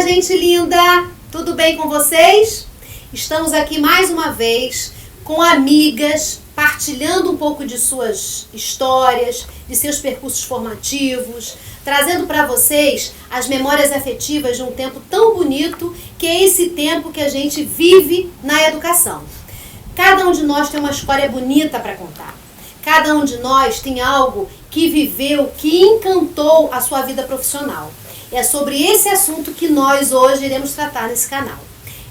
gente linda! Tudo bem com vocês? Estamos aqui mais uma vez com amigas, partilhando um pouco de suas histórias, de seus percursos formativos, trazendo para vocês as memórias afetivas de um tempo tão bonito que é esse tempo que a gente vive na educação. Cada um de nós tem uma história bonita para contar. Cada um de nós tem algo que viveu, que encantou a sua vida profissional. É sobre esse assunto que nós hoje iremos tratar nesse canal.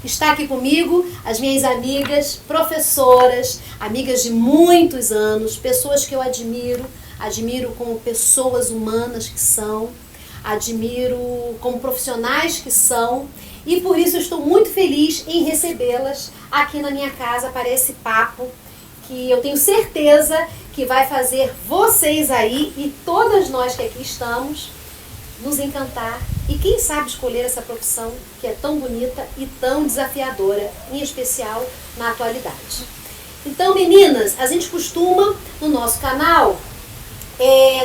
Está aqui comigo as minhas amigas, professoras, amigas de muitos anos, pessoas que eu admiro como pessoas humanas que são, admiro como profissionais que são, e por isso eu estou muito feliz em recebê-las aqui na minha casa para esse papo que eu tenho certeza que vai fazer vocês aí e todas nós que aqui estamos nos encantar e quem sabe escolher essa profissão que é tão bonita e tão desafiadora, em especial na atualidade. Então, meninas, a gente costuma no nosso canal,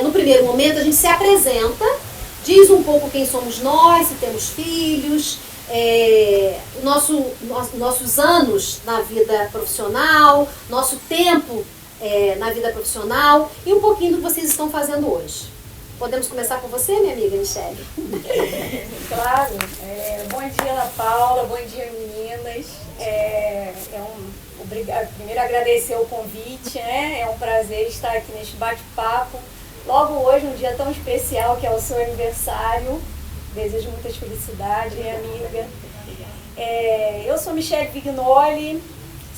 no primeiro momento a gente se apresenta, diz um pouco quem somos nós, se temos filhos, nossos anos na vida profissional, nosso tempo na vida profissional e um pouquinho do que vocês estão fazendo hoje. Podemos começar com você, minha amiga Michele? Claro. Bom dia, Ana Paula. Bom dia, meninas. Primeiro, agradecer o convite, né? É um prazer estar aqui neste bate-papo. Logo hoje, um dia tão especial, que é o seu aniversário. Desejo muitas felicidades, minha amiga. Eu sou Michele Vignoli,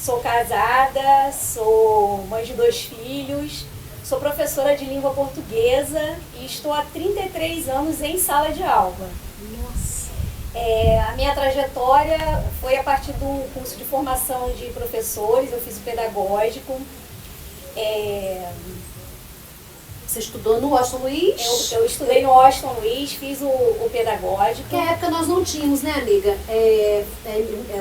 sou casada, sou mãe de 2 filhos. Sou professora de língua portuguesa e estou há 33 anos em sala de aula. Nossa! A minha trajetória foi a partir do curso de formação de professores, eu fiz o pedagógico. Você estudou no Washington Luiz? Eu estudei no Washington Luiz, fiz o pedagógico. Que época nós não tínhamos, né, amiga?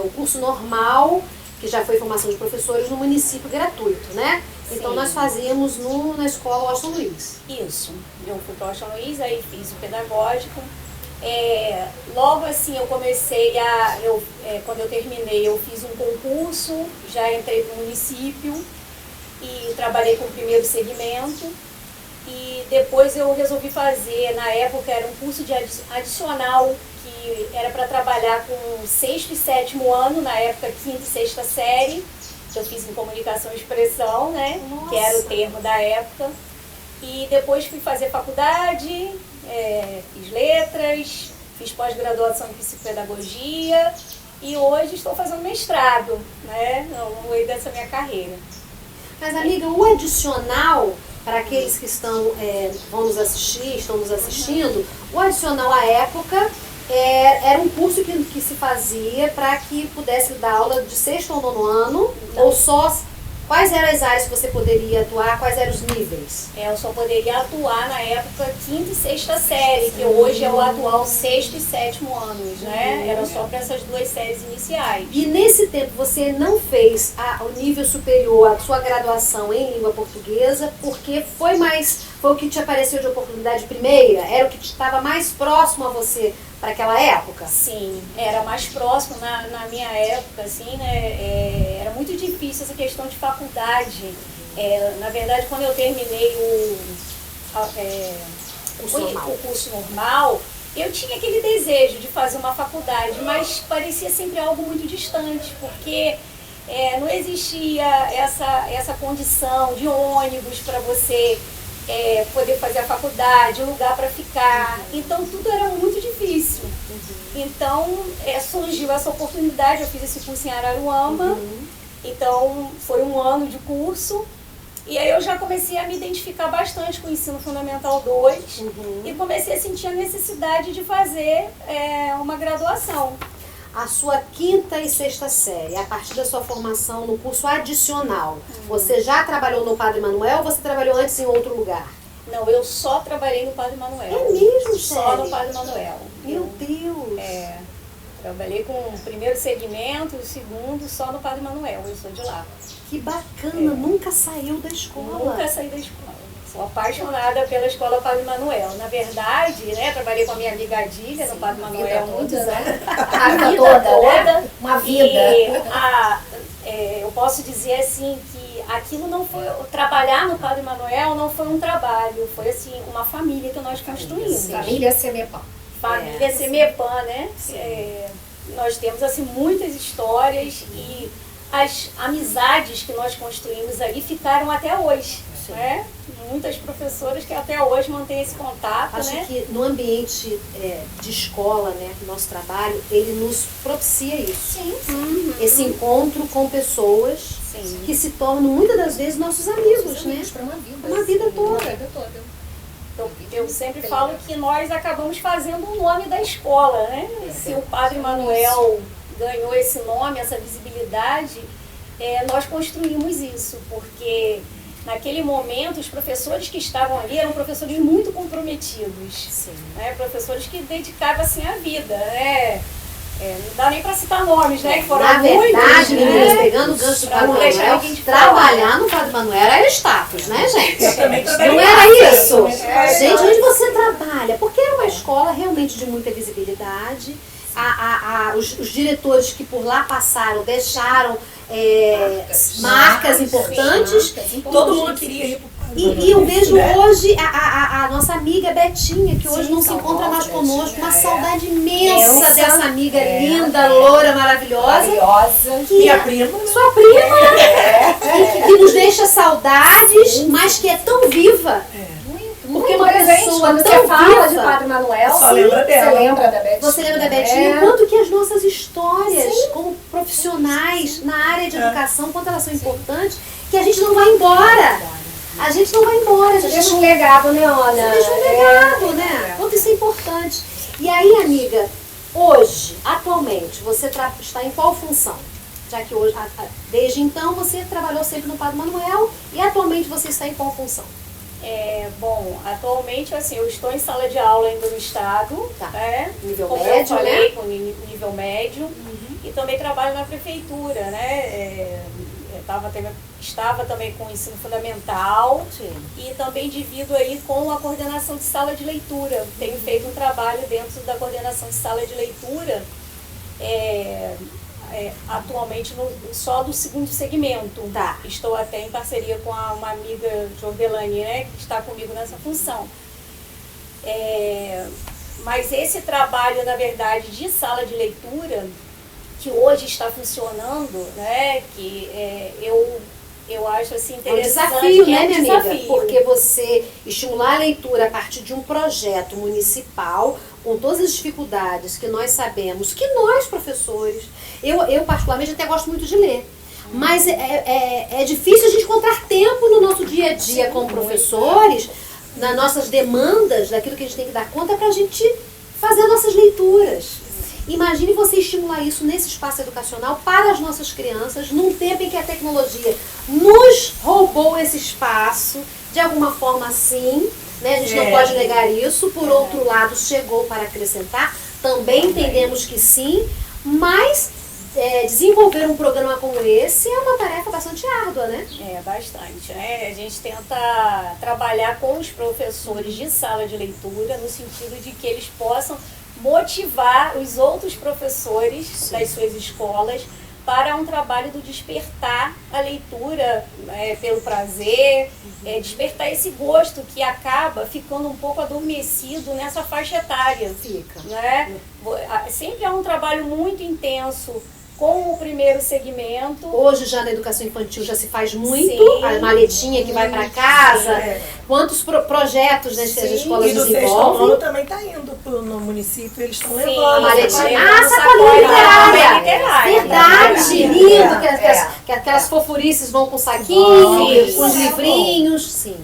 O curso normal, que já foi formação de professores no município gratuito, né? Então Sim. nós fazíamos na escola Washington Luiz. Isso, eu fui para o Washington Luiz, aí fiz o pedagógico. Logo assim eu comecei quando eu terminei eu fiz um concurso, já entrei para o município e trabalhei com o primeiro segmento. E depois eu resolvi fazer, na época era um curso de adicional, que era para trabalhar com 6º e 7º ano, na época 5ª e 6ª série. Eu fiz em comunicação e expressão, né? Nossa. Que era o termo da época. E depois fui fazer faculdade, fiz letras, fiz pós-graduação em psicopedagogia e hoje estou fazendo mestrado, né? No meio dessa minha carreira. Mas, amiga, o adicional, para aqueles que estão nos assistindo, o adicional à época era um curso que se fazia para que pudesse dar aula de 6º ou 9º ano, ou só. Quais eram as áreas que você poderia atuar, quais eram os níveis? Eu só poderia atuar na época 5ª e 6ª série, que hoje é o atual 6º e 7º anos, né? Era só para essas 2 séries iniciais. E nesse tempo você não fez o nível superior, a sua graduação em língua portuguesa, porque foi o que te apareceu de oportunidade primeira? Era o que estava mais próximo a você para aquela época? Sim, era mais próximo na minha época, assim, né? Era muito difícil essa questão de faculdade. Na verdade, quando eu terminei o curso normal, eu tinha aquele desejo de fazer uma faculdade, mas parecia sempre algo muito distante, porque não existia essa condição de ônibus para você poder fazer a faculdade, lugar para ficar. Então tudo era muito difícil. Então surgiu essa oportunidade, eu fiz esse curso em Araruama. Então foi um ano de curso. E aí eu já comecei a me identificar bastante com o Ensino Fundamental 2 e comecei a sentir a necessidade de fazer uma graduação. A sua 5ª e 6ª série, a partir da sua formação no curso adicional, você já trabalhou no Padre Manuel ou você trabalhou antes em outro lugar? Não, eu só trabalhei no Padre Manuel. É mesmo, Só sério? no Padre Manuel. Meu Deus! Trabalhei com o primeiro segmento, o segundo, só no Padre Manuel. Eu sou de lá. Que bacana, nunca saiu da escola. Nunca saí da escola. Sou apaixonada pela Escola Padre Manuel. Na verdade, né, trabalhei com a minha amiga Adília no Padre Manuel há muitos anos. A vida toda, né? Uma vida. E eu posso dizer assim que aquilo não foi, trabalhar no Padre Manuel não foi um trabalho, foi assim uma família que nós construímos. Família Semepan. Família Semepan, né? Nós temos assim muitas histórias e as amizades que nós construímos ali ficaram até hoje. Né? Muitas professoras que até hoje mantêm esse contato. Acho né? que no ambiente de escola, né, nosso trabalho, ele nos propicia isso. Sim. Esse encontro com pessoas que se tornam muitas das vezes nossos amigos, né? Para uma vida. Uma vida toda. Eu sempre falo que nós acabamos fazendo o nome da escola, né? Se o Padre Manuel ganhou esse nome, essa visibilidade, nós construímos isso, porque naquele momento os professores que estavam ali eram professores muito comprometidos, né? Professores que dedicavam assim a vida, né? Não dá nem para citar nomes, né? Que foram Na verdade, meninas, né? pegando o gancho do Pra Padre não deixar Manuel, ninguém de trabalhar no Padre Manuel era status, né, gente? Não É, era isso? Gente, onde você trabalha? Porque era uma escola realmente de muita visibilidade. Os diretores que por lá passaram deixaram marcas importantes. Todo mundo queria ir pro E eu vejo hoje a nossa amiga Betinha, que hoje não se encontra mais conosco, uma saudade imensa dessa amiga linda, loura, maravilhosa. Que Minha prima. Sua prima, que nos deixa saudades, mas que é tão viva. Porque uma pessoa quando tão você fala de viva, Padre Manuel, Só lembra dela. você lembra da Betinha. você lembra da Betinha, quanto que as nossas histórias como profissionais na área de educação, quanto elas são importantes, que a gente não vai embora. A gente não vai embora. Você deixa um legado, né, Ana? Você deixa um legado, né? Quanto isso é importante. E aí, amiga, hoje, atualmente, você está em qual função? Já que hoje, desde então, você trabalhou sempre no Padre Manuel e atualmente você está em qual função? Bom, atualmente assim, eu estou em sala de aula ainda no estado, né? Nível Como médio, eu falei, né? com nível médio, e também trabalho na prefeitura, né? Estava também com o ensino fundamental e também divido aí com a coordenação de sala de leitura. Tenho feito um trabalho dentro da coordenação de sala de leitura, atualmente só do segundo segmento. Estou até em parceria com uma amiga Jordelane, né, que está comigo nessa função. Mas esse trabalho, na verdade, de sala de leitura, que hoje está funcionando, né, que eu acho assim interessante. É um desafio, né, minha amiga? Desafio. Porque você estimular a leitura a partir de um projeto municipal, com todas as dificuldades que nós sabemos, que nós, professores, eu particularmente até gosto muito de ler, mas é difícil a gente encontrar tempo no nosso dia a dia como professores, nas nossas demandas, daquilo que a gente tem que dar conta, para a gente fazer nossas leituras. Imagine você estimular isso nesse espaço educacional para as nossas crianças, num tempo em que a tecnologia nos roubou esse espaço, de alguma forma sim, né? A gente não pode negar isso, por outro lado chegou para acrescentar, também entendemos que sim, mas desenvolver um programa como esse é uma tarefa bastante árdua, né? Bastante, né? A gente tenta trabalhar com os professores de sala de leitura, no sentido de que eles possam motivar os outros professores das suas escolas para um trabalho do despertar a leitura pelo prazer, despertar esse gosto que acaba ficando um pouco adormecido nessa faixa etária. Né? Sempre é um trabalho muito intenso com o primeiro segmento. Hoje já na educação infantil já se faz muito, a maletinha que vai para casa, quantos projetos as escolas e do desenvolvem. sexto ano também está indo no município, eles estão levando. A maletinha, sacolinha literária. Verdade, lindo, que aquelas fofurices vão com saquinho, com os livrinhos, sim.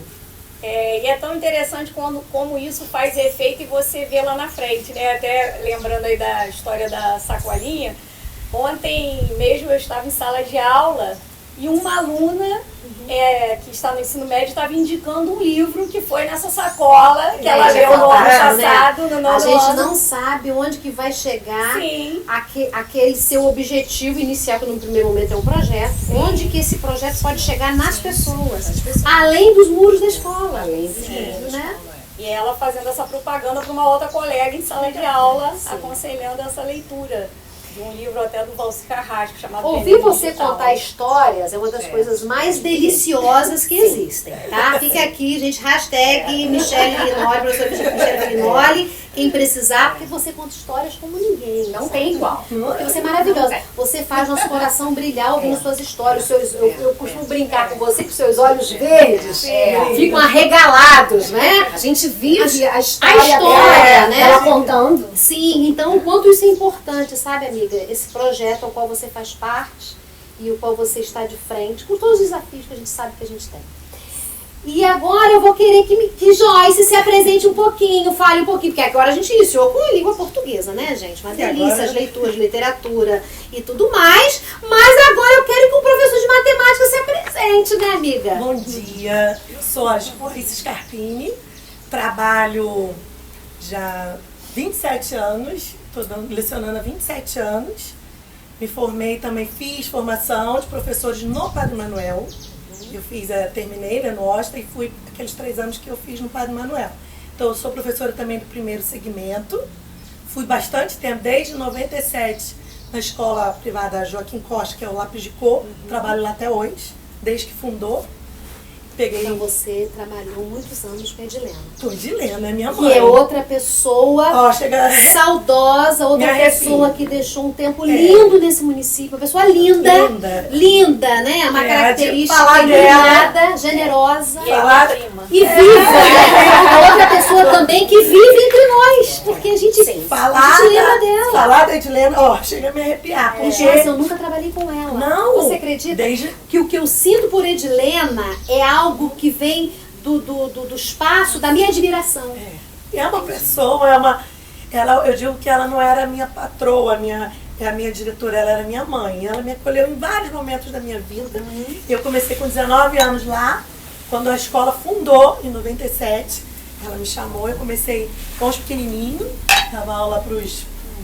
E é tão interessante como isso faz efeito e você vê lá na frente, né? Até lembrando aí da história da sacolinha, ontem mesmo eu estava em sala de aula E uma aluna que está no ensino médio estava indicando um livro que foi nessa sacola que ela leu no ano passado, no nono A gente ano. não sabe onde que vai chegar Sim. aquele seu objetivo inicial, que no primeiro momento é um projeto, onde que esse projeto pode chegar nas pessoas, além dos muros da escola. Além dos muros, né? E ela fazendo essa propaganda para uma outra colega em sala de aula, aconselhando essa leitura de um livro até do Valci Carrasco, chamado Ouvir Veneno você Digital. contar histórias é uma das coisas mais deliciosas que existem, tá? Fica aqui, gente, hashtag Michele Linoli, professora Michele Linoli, quem precisar, porque você conta histórias como ninguém. Não tem igual. Porque você é maravilhosa. Você faz nosso coração brilhar ouvindo suas histórias. Eu costumo brincar com você que seus olhos verdes ficam arregalados, né? A gente vive a história, história, dela, né? ela contando. Sim, então o quanto isso é importante, sabe, amiga? Esse projeto ao qual você faz parte e o qual você está de frente, com todos os desafios que a gente sabe que a gente tem. E agora eu vou querer que Joyce se apresente um pouquinho, fale um pouquinho, porque agora a gente iniciou com a língua portuguesa, né, gente? Uma delícia, as leituras, literatura e tudo mais. Mas agora eu quero que o professor de matemática se apresente, né, amiga? Bom dia, eu sou a Joyce Scarpini, trabalho já 27 anos, estou lecionando há 27 anos. Me formei também, fiz formação de professores no Padre Manuel. Eu terminei no OSTA e fui aqueles 3 anos que eu fiz no Padre Manuel. Então eu sou professora também do primeiro segmento. Fui bastante tempo, desde 97, na escola privada Joaquim Costa, que é o Lápis de Cor. Trabalho lá até hoje, desde que fundou. Então você trabalhou muitos anos com a Edilena. Com Edilena, é minha Que mãe. é outra pessoa saudosa, outra pessoa que deixou um tempo lindo nesse município. Uma pessoa linda, linda, né? Uma característica iluminada, generosa. E ela é prima. E viva, né? A outra pessoa também que vive entre nós. Porque a gente lembra dela. Falar da Edilena, chega a me arrepiar. Porque eu nunca trabalhei com ela. Não. Você acredita que o que eu sinto por Edilena é algo que vem do espaço da minha admiração. É uma pessoa, eu digo que ela não era a minha patroa, a minha diretora, ela era minha mãe. Ela me acolheu em vários momentos da minha vida. Eu comecei com 19 anos lá, quando a escola fundou, em 97. Ela me chamou, eu comecei com os pequenininhos, dava aula pro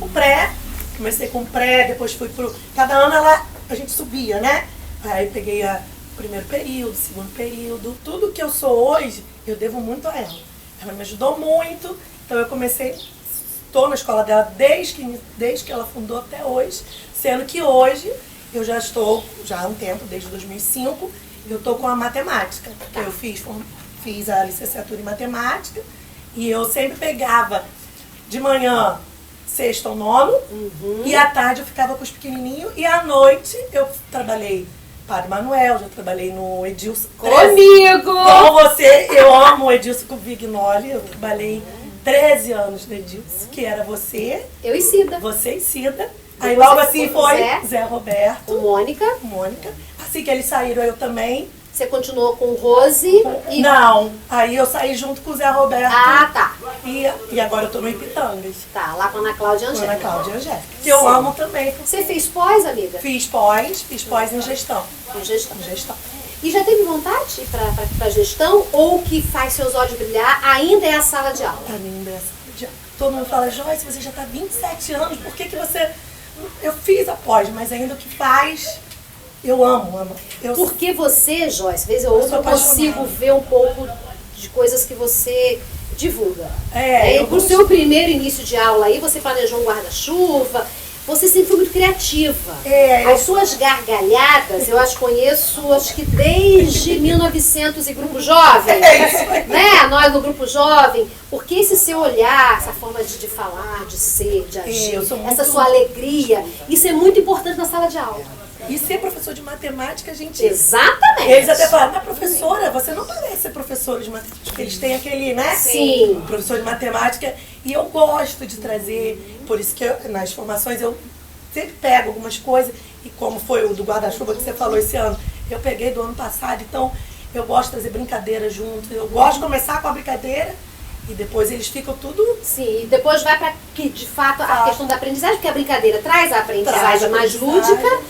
pré. Comecei com o pré, depois fui cada ano a gente subia, né? Aí peguei o primeiro período, segundo período. Tudo que eu sou hoje, eu devo muito a ela. Ela me ajudou muito, então eu estou na escola dela desde que ela fundou até hoje, sendo que hoje eu já estou, há um tempo, desde 2005, eu estou com a matemática. Eu fiz a licenciatura em matemática e eu sempre pegava de manhã, sexto ou nono, e à tarde eu ficava com os pequenininhos e à noite eu trabalhei Padre Manuel, já trabalhei no Edilson. Comigo! Com você, eu amo o Edilson Vignoli, eu trabalhei 13 anos no Edilson, que era você. Eu e Cida. Você e Cida. Aí logo assim foi Zé Roberto. Mônica. Assim que eles saíram, eu também. Você continuou com Rose? Não, aí eu saí junto com o Zé Roberto. Ah, tá. E agora eu tô no Ipitangas. Tá, lá com a Ana Cláudia Angélica. Ana Cláudia Angélica. Que eu amo também. Você fez pós, amiga? Fiz pós em gestão. Em gestão. E já teve vontade de ir pra gestão? Ou o que faz seus olhos brilhar ainda é a sala de aula? Pra mim ainda é a sala de aula. Todo mundo fala, Joyce, você já tá 27 anos, por que você... Eu fiz a pós, mas ainda o que faz... Eu amo. Porque você, Joyce, vez ou outra eu consigo ver um pouco de coisas que você divulga. Pro seu primeiro início de aula aí, você planejou um guarda-chuva, você sempre foi muito criativa. As suas gargalhadas, eu as conheço, acho que desde 1900 e Grupo Jovem, né? Nós do Grupo Jovem, porque esse seu olhar, essa forma de falar, de ser, de agir, essa sua alegria, isso é muito importante na sala de aula. E ser professor de matemática, a gente... Exatamente. Eles até falam, mas professora, você não parece ser professora de matemática, porque eles têm aquele, né? Sim. Professor de matemática, e eu gosto de trazer, por isso que nas formações eu sempre pego algumas coisas, e como foi o do guarda-chuva que você falou esse ano, eu peguei do ano passado, então eu gosto de trazer brincadeira junto, eu gosto de começar com a brincadeira E depois eles ficam tudo... Sim, e depois vai para que, de fato, a questão da aprendizagem, porque a brincadeira traz a aprendizagem mais lúdica,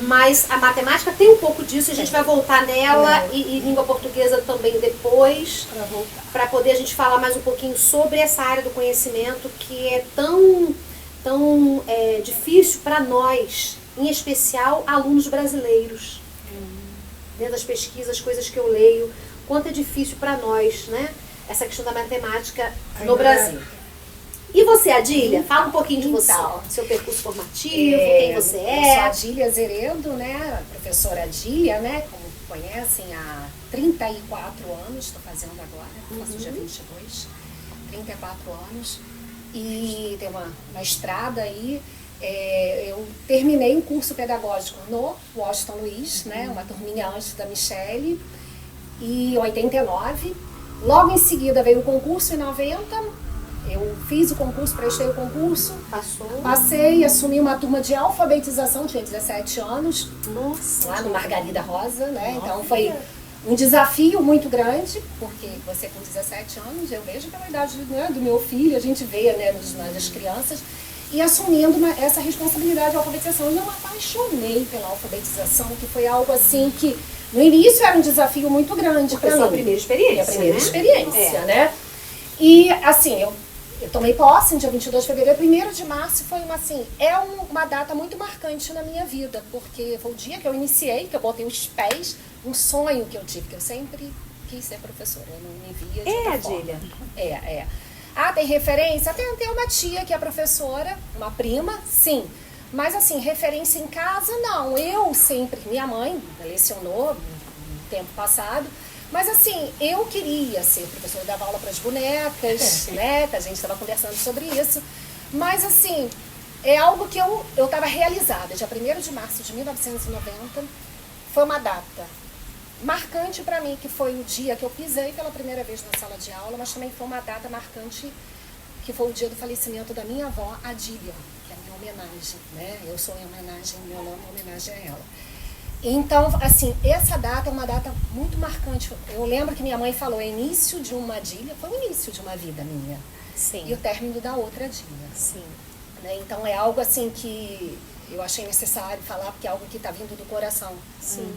mas a matemática tem um pouco disso, a gente vai voltar nela, e língua portuguesa também depois, para poder a gente falar mais um pouquinho sobre essa área do conhecimento que é tão difícil para nós, em especial alunos brasileiros. Dentro das pesquisas, coisas que eu leio, quanto é difícil para nós, né? Essa questão da matemática no Brasil. E você, Adília? Fala um pouquinho de você. Seu percurso formativo, quem você é. Eu sou Adília Zeredo, né? A professora Adília, né? Como conhecem, há 34 anos, estou fazendo agora, faço dia 22, 34 anos. E tem uma estrada aí. Eu terminei um curso pedagógico no Washington Luiz, né? Uma turminha antes da Michele, em 89. Logo em seguida veio o concurso em 90. Eu fiz o concurso, prestei o concurso. Passei, assumi uma turma de alfabetização, tinha 17 anos. Nossa. Lá no Margarida Rosa, né? Então foi um desafio muito grande, porque você com 17 anos, eu vejo pela idade, né, do meu filho, a gente vê, né, nas crianças, e assumindo essa responsabilidade de alfabetização. E eu me apaixonei pela alfabetização, que foi algo assim que no início era um desafio muito grande para mim. Foi a primeira experiência, a primeira experiência, né? E assim, eu tomei posse no dia 22 de fevereiro, 1º de março foi uma data muito marcante na minha vida, porque foi o dia que eu iniciei, que eu botei os pés, um sonho que eu tive, que eu sempre quis ser professora, eu não me via de outra forma. Adília? Ah, tem referência? Tem uma tia que é professora, uma prima, sim. Mas assim, referência em casa, não. Eu sempre, minha mãe lecionou no tempo passado, mas assim, eu queria ser professora, eu dava aula para as bonecas, né? Que a gente estava conversando sobre isso. Mas assim, é algo que eu estava realizada. Dia 1º de março de 1990 foi uma data marcante para mim, que foi o dia que eu pisei pela primeira vez na sala de aula, mas também foi uma data marcante, que foi o dia do falecimento da minha avó, Adília, que é a minha homenagem, né? Eu sou em homenagem, meu nome é homenagem a ela. Então, assim, essa data é uma data muito marcante. Eu lembro que minha mãe falou, início de uma Adília, foi o início de uma vida minha. Sim. E o término da outra Adília. Sim. Né? Então é algo assim que eu achei necessário falar, porque é algo que está vindo do coração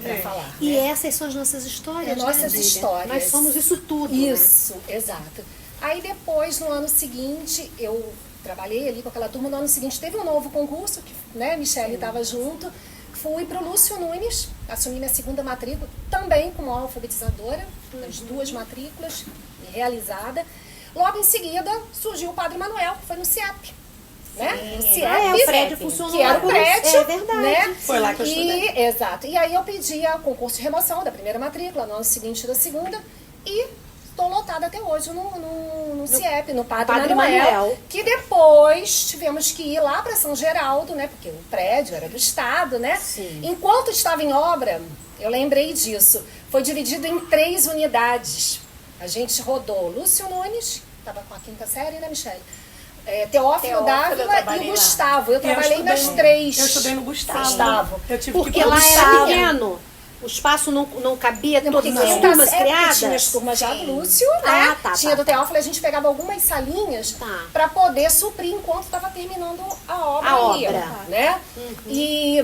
para falar. E né? essas são as nossas histórias, nossas né, histórias. Nós somos isso tudo, Isso, exato. Aí depois, no ano seguinte, eu trabalhei ali com aquela turma. No ano seguinte teve um novo concurso, que né, Michele estava junto. Fui para o Lúcio Nunes, assumi minha segunda matrícula, também como alfabetizadora, das 2 matrículas, realizada. Logo em seguida, surgiu o Padre Manuel, que foi no CIEP. Né? O CIEP, o prédio funcionou. Que era o prédio, é verdade. Né? Foi lá que eu estudei. Exato. E aí eu pedi o concurso de remoção da primeira matrícula, no ano seguinte da segunda, e estou lotada até hoje no CIEP, no Padre Manuel, que depois tivemos que ir lá para São Geraldo, né? Porque o prédio era do Estado, né? Sim. Enquanto estava em obra, eu lembrei disso, foi dividido em 3 unidades. A gente rodou Lúcio Nunes, estava com a 5ª série, né, Michele? Teófilo Dávila e o Gustavo. Eu trabalhei nas 3. Eu estudei no Gustavo. Eu tive porque que ir lá Gustavo. era pequeno. O espaço não cabia todas as turmas criadas? Tinha as turmas já do Lúcio, né? Tinha do Teófilo, a gente pegava algumas salinhas para poder suprir enquanto estava terminando a obra. Né? E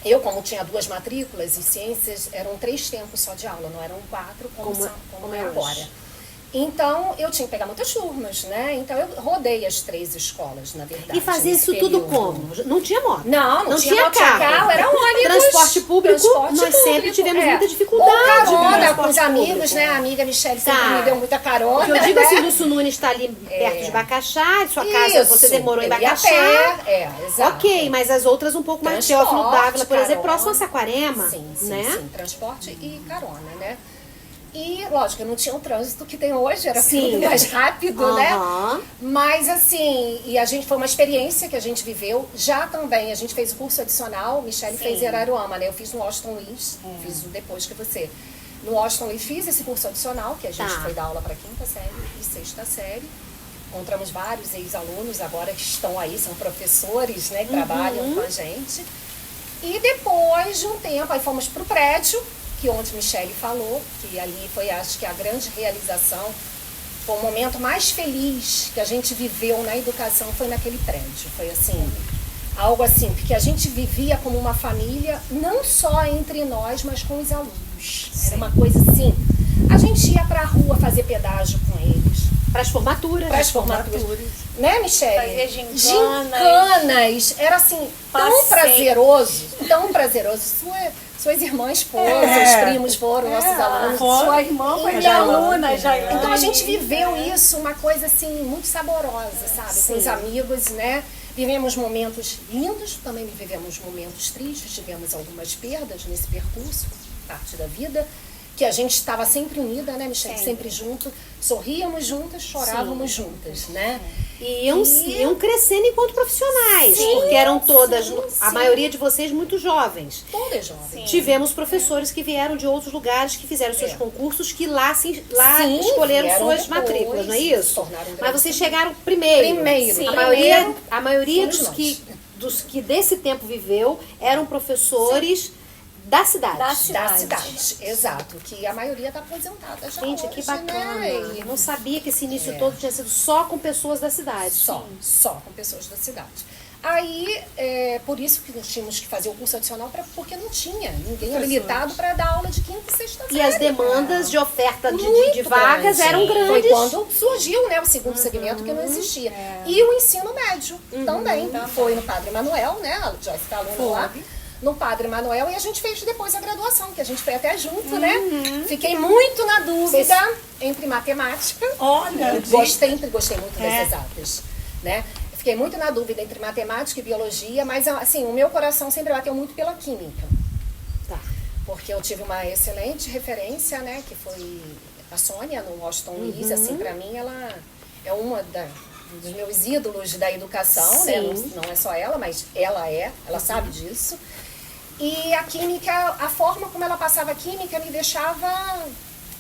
eu, como tinha 2 matrículas, e ciências eram 3 tempos só de aula, não eram 4 como é agora. Então, eu tinha que pegar muitas turmas, né? Então, eu rodei as 3 escolas, na verdade. E fazia isso tudo como? Não tinha moto? Não tinha carro. Era ônibus. Transporte público, nós sempre tivemos muita dificuldade. Ou carona com os público. amigos, né? A amiga Michele sempre me deu muita carona. Eu digo né? assim, Lúcio Nunes está ali perto de Bacaxá, sua casa, você demorou em Bacaxá. Exato. Ok, mas as outras um pouco mais. Teófilo Dávila, por exemplo, próximo a Saquarema. Sim, né? transporte e carona, né? E, lógico, não tinha o trânsito que tem hoje, era tudo mais rápido, né? Mas, assim, e a gente, foi uma experiência que a gente viveu. Já também, a gente fez o curso adicional, Michele fez em Araruama, né? Eu fiz no Washington Luiz, fiz o depois que você. No Washington Luiz fiz esse curso adicional, que a gente foi dar aula para 5ª série e 6ª série. Encontramos vários ex-alunos agora que estão aí, são professores, né? Que trabalham com a gente. E depois de um tempo, aí fomos para o prédio, que onde Michele falou, que ali foi, acho que, a grande realização o momento mais feliz que a gente viveu na educação foi naquele prédio. Foi assim, algo assim, porque a gente vivia como uma família, não só entre nós, mas com os alunos. Era uma coisa assim, a gente ia pra rua fazer pedágio com eles. Para as formaturas. Para as formaturas. Né, Michele? Fazia gincanas. Gincanas. Era assim, tão prazeroso, tão prazeroso. Suas irmãs foram, seus primos foram, nossos alunos. Sua irmã foi minha aluna já. Então a gente viveu isso, uma coisa assim, muito saborosa, sabe? Com os amigos, né? Vivemos momentos lindos, também vivemos momentos tristes, tivemos algumas perdas nesse percurso, parte da vida, que a gente estava sempre unida, né, Michele? Sempre junto, sorríamos juntas, chorávamos juntas, né? E iam crescendo enquanto profissionais, porque eram todas, a maioria de vocês, muito jovens. Todas jovens. Tivemos professores que vieram de outros lugares, que fizeram seus concursos, que lá escolheram suas depois, matrículas, não é isso? um Mas vocês chegaram primeiro. Sim. A maioria Fomos dos que desse tempo viveu eram professores da cidade. Da cidade, exato. Que a maioria está aposentada já. Gente, hoje, que bacana. Né? Eu não sabia que esse início todo tinha sido só com pessoas da cidade. Só com pessoas da cidade. Aí, por isso que nós tínhamos que fazer o curso adicional, porque não tinha ninguém habilitado para dar aula de quinta e sexta série. E as demandas de oferta de vagas eram grandes. Foi quando surgiu, né, o segundo segmento que não existia. E o ensino médio também. Foi no Padre Manuel, né? A Joyce está aluna lá. No Padre Manuel, e a gente fez depois a graduação, que a gente foi até junto, né? Fiquei muito na dúvida entre matemática. Olha, gostei muito das exatas, né? Fiquei muito na dúvida entre matemática e biologia, mas assim, o meu coração sempre bateu muito pela química. Tá. Porque eu tive uma excelente referência, né? Que foi a Sônia, no Washington Luiz. Assim, pra mim, ela é uma dos meus ídolos da educação, né? Não é só ela, mas ela sabe disso. E a química, a forma como ela passava a química me deixava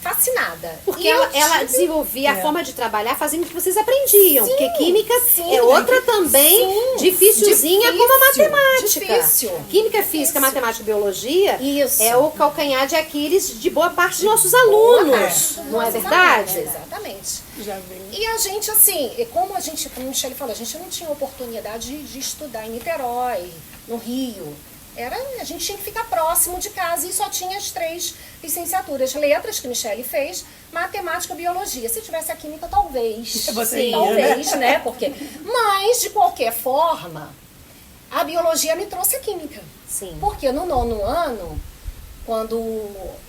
fascinada. Porque ela desenvolvia a forma de trabalhar fazendo o que vocês aprendiam. Porque química é outra também dificilzinha como a matemática. Difícil. Química, física, matemática e biologia é o calcanhar de Aquiles de boa parte dos nossos alunos. Não é verdade? Exatamente. já veio. E a gente, assim, como o Michele falou, a gente não tinha oportunidade de estudar em Niterói, no Rio. A gente tinha que ficar próximo de casa e só tinha as 3 licenciaturas. Letras, que Michele fez, matemática e biologia. Se tivesse a química, talvez. Você ia, talvez, né? Porque, mas, de qualquer forma, a biologia me trouxe a química. Sim. Porque no 9º ano, quando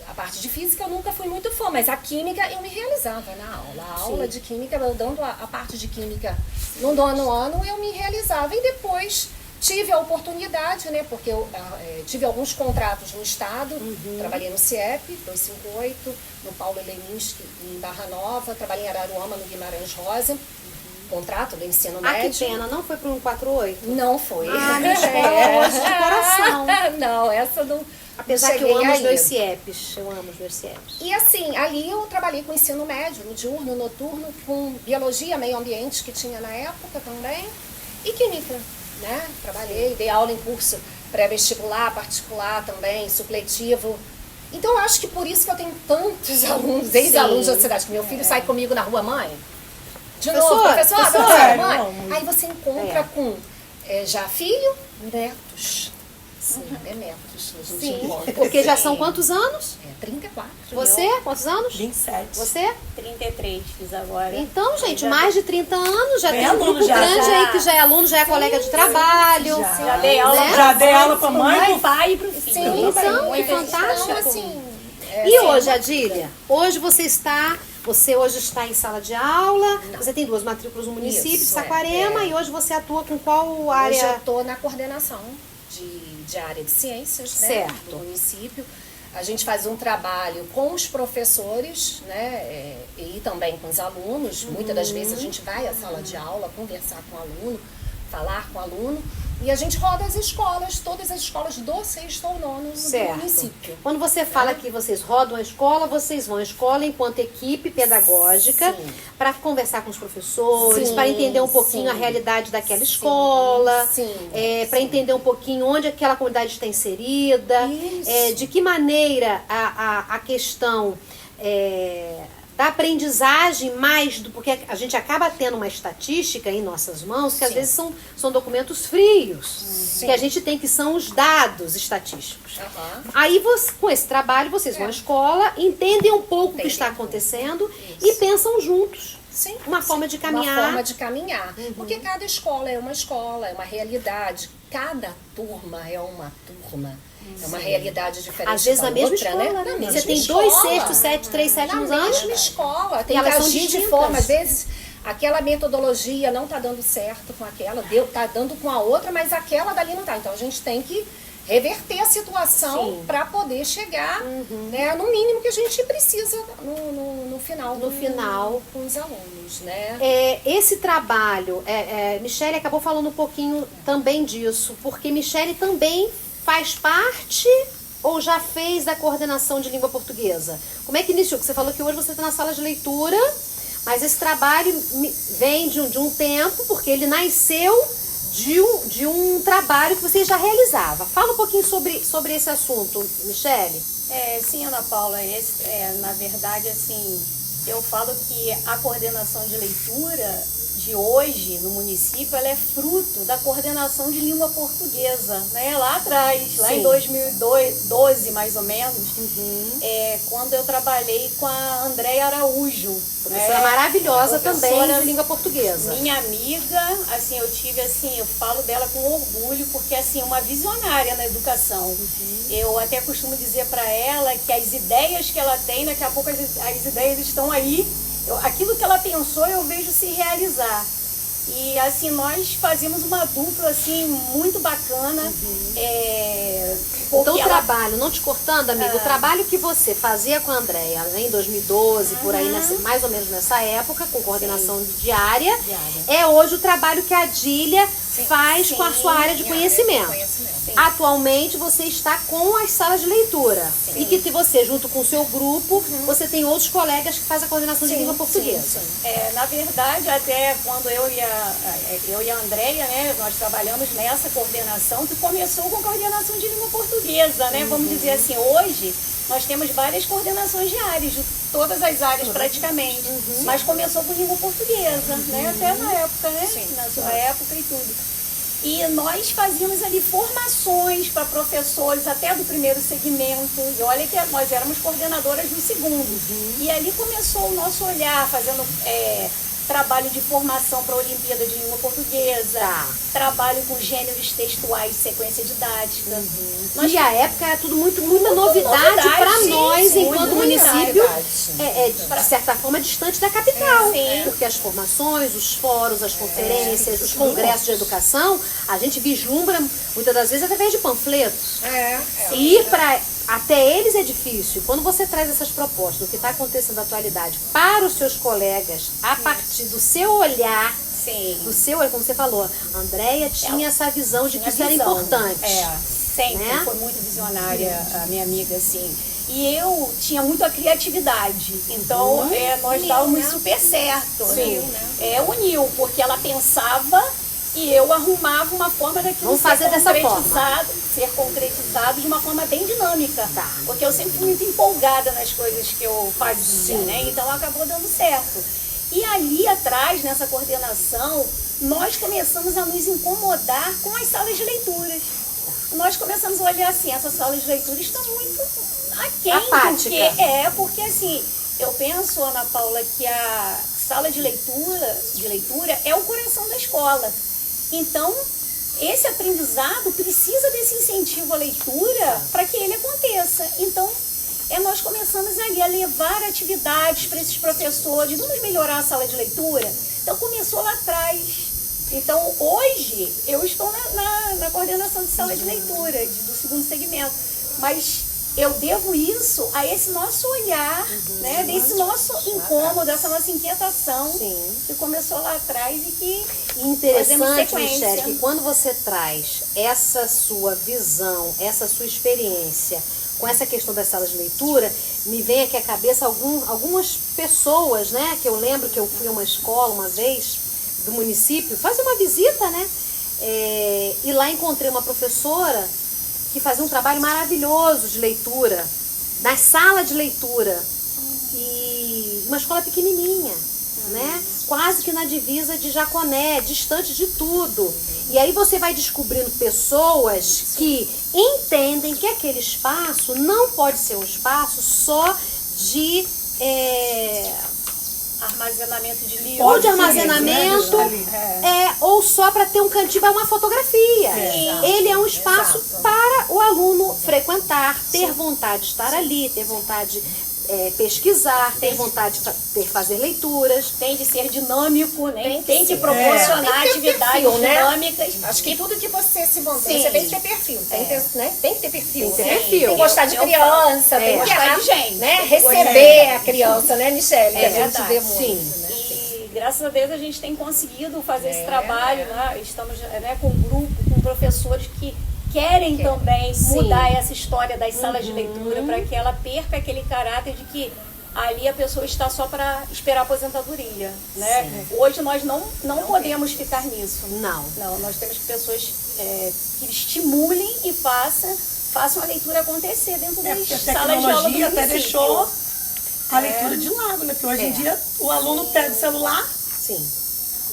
a parte de física eu nunca fui muito fã, mas a química eu me realizava na aula. A aula de química, eu dando a parte de química no 9º ano, eu me realizava. E depois tive a oportunidade, né, porque eu tive alguns contratos no estado, trabalhei no CIEP, 258, no Paulo Leminski, em Barra Nova, trabalhei em Araruama, no Guimarães Rosa, contrato do ensino médio. Que pena, não foi para um 148? Não foi. Me escola hoje de coração. Não, essa não. Apesar que eu amo os 2 CIEPs, eu amo os 2 CIEPs. E assim, ali eu trabalhei com ensino médio, no diurno, noturno, com biologia, meio ambiente, que tinha na época também, e química. Né? Trabalhei, dei aula em curso pré-vestibular, particular também, supletivo. Então, eu acho que por isso que eu tenho tantos alunos, ex-alunos da cidade, que meu filho sai comigo na rua, mãe. De novo, professor, mãe. Aí você encontra com já filho, netos. Sim, netos. Sim, porque já são quantos anos? 34. Você, quantos anos? 27. Você? 33, fiz agora. Então, gente, mais de 30 anos, já Bem tem um grupo aluno já. grande aí que já é aluno, já é colega de trabalho. Já dei aula, né? Já dei aula pra mãe, pro pai e pro filho. Sim, Então, é então, fantástico. assim, E hoje, Adília? Hoje você hoje está em sala de aula, você tem 2 matrículas no município de Saquarema e hoje você atua com qual área? Hoje eu estou na coordenação de área de ciências, né, do município. A gente faz um trabalho com os professores, né, e também com os alunos. Muitas das vezes a gente vai à sala de aula conversar com o aluno, falar com o aluno. E a gente roda as escolas, todas as escolas do 6º ao 9º do município. Quando você fala que vocês rodam a escola, vocês vão à escola enquanto equipe pedagógica para conversar com os professores, para entender um pouquinho a realidade daquela escola, para entender um pouquinho onde aquela comunidade está inserida, de que maneira a questão da aprendizagem mais do... Porque a gente acaba tendo uma estatística em nossas mãos que às vezes são documentos frios, que a gente tem, que são os dados estatísticos. Aí, com esse trabalho, vocês vão à escola, entendem um pouco o que está acontecendo e pensam juntos. Sim, uma forma de caminhar. Uma forma de caminhar. Porque cada escola, é uma realidade. Cada turma é uma turma. É uma realidade diferente. Às vezes da na mesma outra, escola, né? Você tem 2 sextos, 7, 3 sétimos anos. Na mesma escola. Tem elas que são agir de distintas. forma, às vezes, aquela metodologia não está dando certo com aquela, tá dando com a outra, mas aquela dali não está. Então a gente tem que reverter a situação para poder chegar, né, no mínimo que a gente precisa no final com os alunos, né? Esse trabalho, Michele acabou falando um pouquinho também disso, porque Michele também faz parte ou já fez da coordenação de língua portuguesa? Como é que iniciou? Porque você falou que hoje você está na sala de leitura, mas esse trabalho vem de um tempo, porque ele nasceu de um trabalho que você já realizava. Fala um pouquinho sobre esse assunto, Michele. Sim, Ana Paula, na verdade, assim, eu falo que a coordenação de leitura de hoje no município, ela é fruto da coordenação de língua portuguesa, né? Lá atrás, lá em 2012, mais ou menos, quando eu trabalhei com a Andréia Araújo. Professora maravilhosa também de língua portuguesa. Minha amiga, assim, eu falo dela com orgulho, porque, assim, uma visionária na educação. Eu até costumo dizer para ela que as ideias que ela tem, daqui a pouco as ideias estão aí. Aquilo que ela pensou, eu vejo se realizar. E, assim, nós fazíamos uma dupla, assim, muito bacana. Então, o trabalho, não te cortando, amigo, o trabalho que você fazia com a Andréia, né, em 2012, por aí, mais ou menos nessa época, com coordenação diária, é hoje o trabalho que a Adília faz com a sua área de conhecimento. Atualmente, você está com as salas de leitura. E que você, junto com o seu grupo, você tem outros colegas que fazem a coordenação de língua portuguesa. Na verdade, até quando eu e a Andréia, né, nós trabalhamos nessa coordenação, que começou com a coordenação de língua portuguesa, né? Vamos dizer assim, hoje nós temos várias coordenações diárias, de todas as áreas praticamente, mas começou com língua portuguesa, né? Até na época, né? Na sua época e tudo. E nós fazíamos ali formações para professores até do primeiro segmento. E olha que nós éramos coordenadoras do segundo. E ali começou o nosso olhar, fazendo trabalho de formação para a Olimpíada de Língua Portuguesa, trabalho com gêneros textuais, sequência didática. E a época era tudo muita novidade para nós, enquanto município, de certa forma, distante da capital. Porque as formações, os fóruns, as conferências, os congressos de educação, a gente vislumbra, muitas das vezes, através de panfletos. Ir até eles é difícil. Quando você traz essas propostas do que está acontecendo na atualidade para os seus colegas, a partir do seu olhar, como você falou, a Andréia tinha essa visão de que isso era importante. Sempre foi muito visionária a minha amiga, assim. E eu tinha muito a criatividade. Então, nós dávamos super certo. Uniu, porque ela pensava e eu arrumava uma forma daquilo ser concretizado de uma forma bem dinâmica. Porque eu sempre fui muito empolgada nas coisas que eu fazia, né? Então acabou dando certo. E ali atrás, nessa coordenação, nós começamos a nos incomodar com as salas de leituras. Nós começamos a olhar assim, essa sala de leitura está muito aquém, porque assim, eu penso, Ana Paula, que a sala de leitura é o coração da escola. Então, esse aprendizado precisa desse incentivo à leitura para que ele aconteça. Então, nós começamos ali a levar atividades para esses professores, vamos melhorar a sala de leitura? Então, começou lá atrás. Então, hoje, eu estou na coordenação de sala de leitura, do segundo segmento, mas eu devo isso a esse nosso olhar, né, desse nosso incômodo, essa nossa inquietação, que começou lá atrás e que interessante, Michele, que quando você traz essa sua visão, essa sua experiência com essa questão das salas de leitura, me vem aqui à cabeça algumas pessoas, né, que eu lembro que eu fui a uma escola uma vez do município, fazer uma visita, né, e lá encontrei uma professora que fazia um trabalho maravilhoso de leitura, na sala de leitura. E uma escola pequenininha, né? Quase que na divisa de Jaconé, distante de tudo. E aí você vai descobrindo pessoas que entendem que aquele espaço não pode ser um espaço só de armazenamento de livros. ou de armazenamento, ou só para ter um cantinho, uma fotografia. Ele é um espaço para o aluno frequentar, ter vontade de estar ali, ter vontade de pesquisar, ter vontade de fazer leituras. Tem de ser dinâmico, né? Tem que ser. proporcionar Tem que ter atividades perfil, né? dinâmicas. Acho que tudo que você se mantém, Sim. você tem que ter perfil. Tem que ter, né? Tem que ter perfil. Tem que ter né? perfil. Tem que gostar de criança, tem que gostar de gente. né? Receber a criança, né, Michele? Que a gente verdade. vê muito. Sim. Né? E graças a Deus a gente tem conseguido fazer esse trabalho, né? Estamos com um grupo, com professores que querem também mudar essa história das salas de leitura para que ela perca aquele caráter de que ali a pessoa está só para esperar a aposentadoria, né? Hoje nós não podemos ficar nisso. Não. Nós temos pessoas que estimulem e façam a leitura acontecer dentro das Porque a salas de aula do tecnologia até município. deixou a leitura de lado, né? Porque hoje em dia o aluno pega o celular, Sim.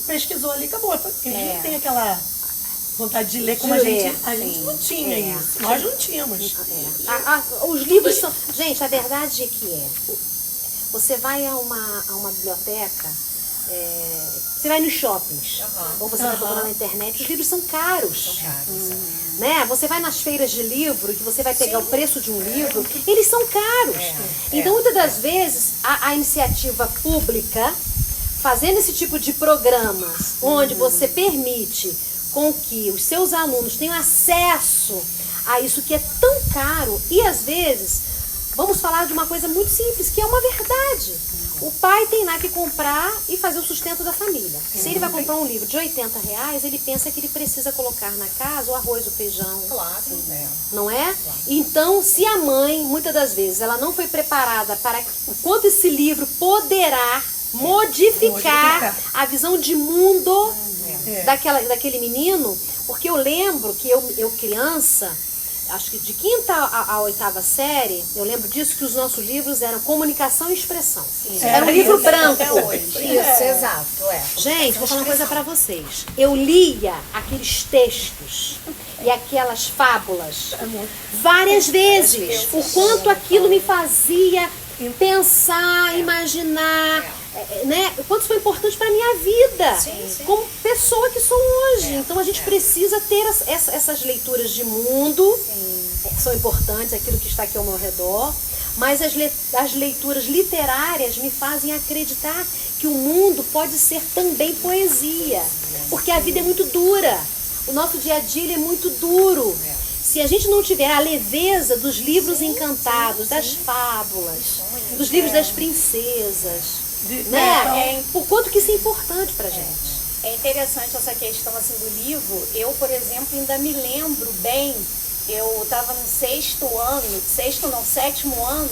pesquisou ali, acabou. Ele não tem aquela vontade de ler como De a ler, gente não tinha É. isso. Nós não tínhamos. Os livros são... Gente, a verdade é que você vai a uma biblioteca, você vai nos shoppings, ou você vai procurar na internet, os livros são caros. Né? Você vai nas feiras de livro, que você vai pegar o preço de um livro, eles são caros. Então, muitas das vezes, a iniciativa pública, fazendo esse tipo de programas, onde você permite com que os seus alunos tenham acesso a isso que é tão caro, e às vezes, vamos falar de uma coisa muito simples, que é uma verdade. O pai tem lá que comprar e fazer o sustento da família. Se ele vai comprar um livro de R$80, ele pensa que ele precisa colocar na casa o arroz, o feijão. Claro, Não é? Então, se a mãe, muitas das vezes, ela não foi preparada para o quanto esse livro poderá modificar a visão de mundo daquele menino, porque eu lembro que eu criança, acho que de 5ª a 8ª série, eu lembro disso, que os nossos livros eram comunicação e expressão. Era um livro branco. Isso, exato. Gente, vou falar uma coisa pra vocês. Eu lia aqueles textos e aquelas fábulas várias vezes. O quanto aquilo me fazia pensar, imaginar, né? O quanto isso foi importante para minha vida, como pessoa que sou hoje. Então a gente precisa ter essas leituras de mundo, são importantes, aquilo que está aqui ao meu redor, mas as leituras literárias me fazem acreditar que o mundo pode ser também poesia, porque a vida é muito dura, o nosso dia a dia ele é muito duro. Se a gente não tiver a leveza dos livros encantados, das fábulas, dos livros das princesas, né? Por quanto que isso é importante pra gente. É interessante essa questão assim do livro. Eu, por exemplo, ainda me lembro bem, eu estava no 7º ano,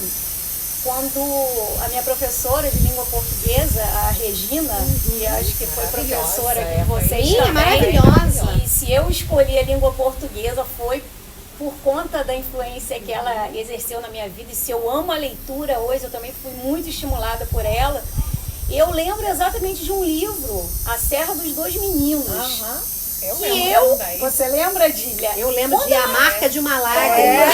quando a minha professora de língua portuguesa, a Regina, que acho que foi professora aqui com vocês Sim, também, maravilhosa. e se eu escolhi a língua portuguesa foi por conta da influência que ela exerceu na minha vida, e se eu amo a leitura hoje, eu também fui muito estimulada por ela. Eu lembro exatamente de um livro, A Serra dos Dois Meninos. Você lembra, Dília? Eu lembro de A Marca de uma Lágrima.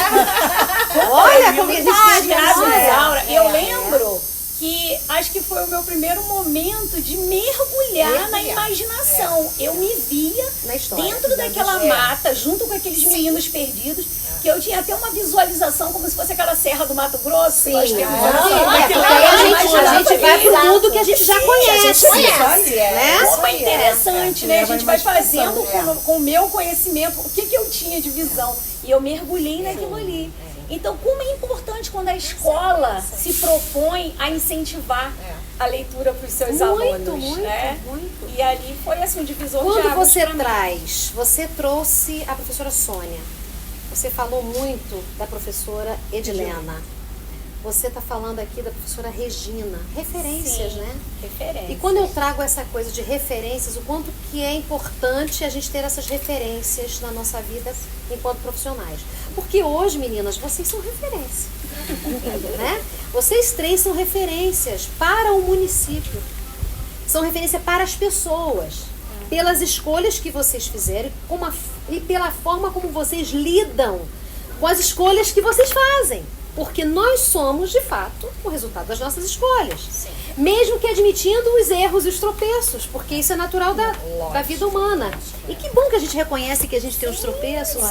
Olha como a gente tem Isaura. Eu lembro que acho que foi o meu primeiro momento de mergulhar na imaginação. Eu me via na história, dentro daquela mata, junto com aqueles meninos perdidos, que eu tinha até uma visualização como se fosse aquela Serra do Mato Grosso. Sim, nós temos porque aí a gente vai pro mundo que a gente já conhece. Né? Como é interessante, né? A gente vai fazendo com o meu conhecimento o que eu tinha de visão. E eu mergulhei naquilo ali. Então, como é importante quando a escola se propõe a incentivar a leitura para os seus alunos, né? Muito. E ali foi assim um divisor de Quando águas você pra mim. você trouxe a professora Sônia. Você falou muito da professora Edilena. você está falando aqui da professora Regina. Referências, Sim, né? referências. E quando eu trago essa coisa de referências, o quanto que é importante a gente ter essas referências na nossa vida enquanto profissionais. Porque hoje, meninas, vocês são referência. Né? Vocês três são referências para o município. São referência para as pessoas. Pelas escolhas que vocês fizeram e pela forma como vocês lidam com as escolhas que vocês fazem. Porque nós somos, de fato, o resultado das nossas escolhas. Sim. Mesmo que admitindo os erros e os tropeços, porque isso é natural da vida humana. E que bom que a gente reconhece que a gente tem os tropeços.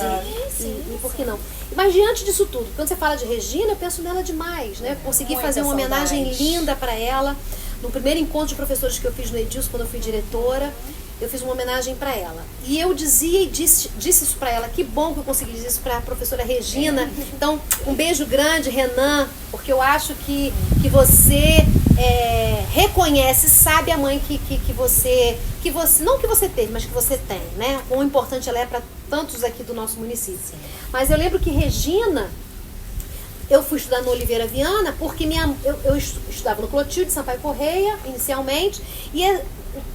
E por que não? Mas diante disso tudo, quando você fala de Regina, eu penso nela demais, né? Consegui Muita fazer uma homenagem saudade. linda para ela. No primeiro encontro de professores que eu fiz no Edilson, quando eu fui diretora, eu fiz uma homenagem para ela. E eu dizia e disse isso para ela. Que bom que eu consegui dizer isso para a professora Regina. Então, um beijo grande, Renan, porque eu acho que você reconhece, sabe a mãe que você, não que você teve, mas que você tem, né? Quão importante ela é para tantos aqui do nosso município. Mas eu lembro que Regina, eu fui estudar no Oliveira Viana porque eu estudava no Clotilde, Sampaio Correia, inicialmente, e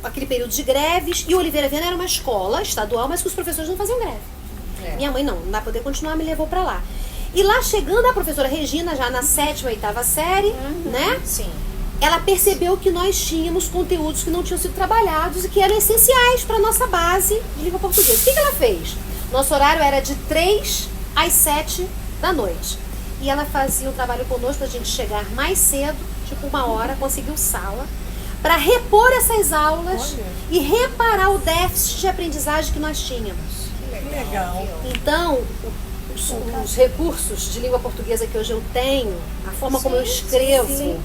aquele período de greves, e o Oliveira Viana era uma escola estadual, mas que os professores não faziam greve. Minha mãe não vai poder continuar, me levou pra lá. E lá chegando a professora Regina, já na 7ª, 8ª série, né? Sim. Ela percebeu que nós tínhamos conteúdos que não tinham sido trabalhados e que eram essenciais para nossa base de língua portuguesa. O que ela fez? Nosso horário era de 3 às 7 da noite. E ela fazia um trabalho conosco pra gente chegar mais cedo, tipo 1 hora, conseguiu sala, para repor essas aulas e reparar o déficit de aprendizagem que nós tínhamos. Que legal. Então, os recursos de língua portuguesa que hoje eu tenho, a forma como eu escrevo,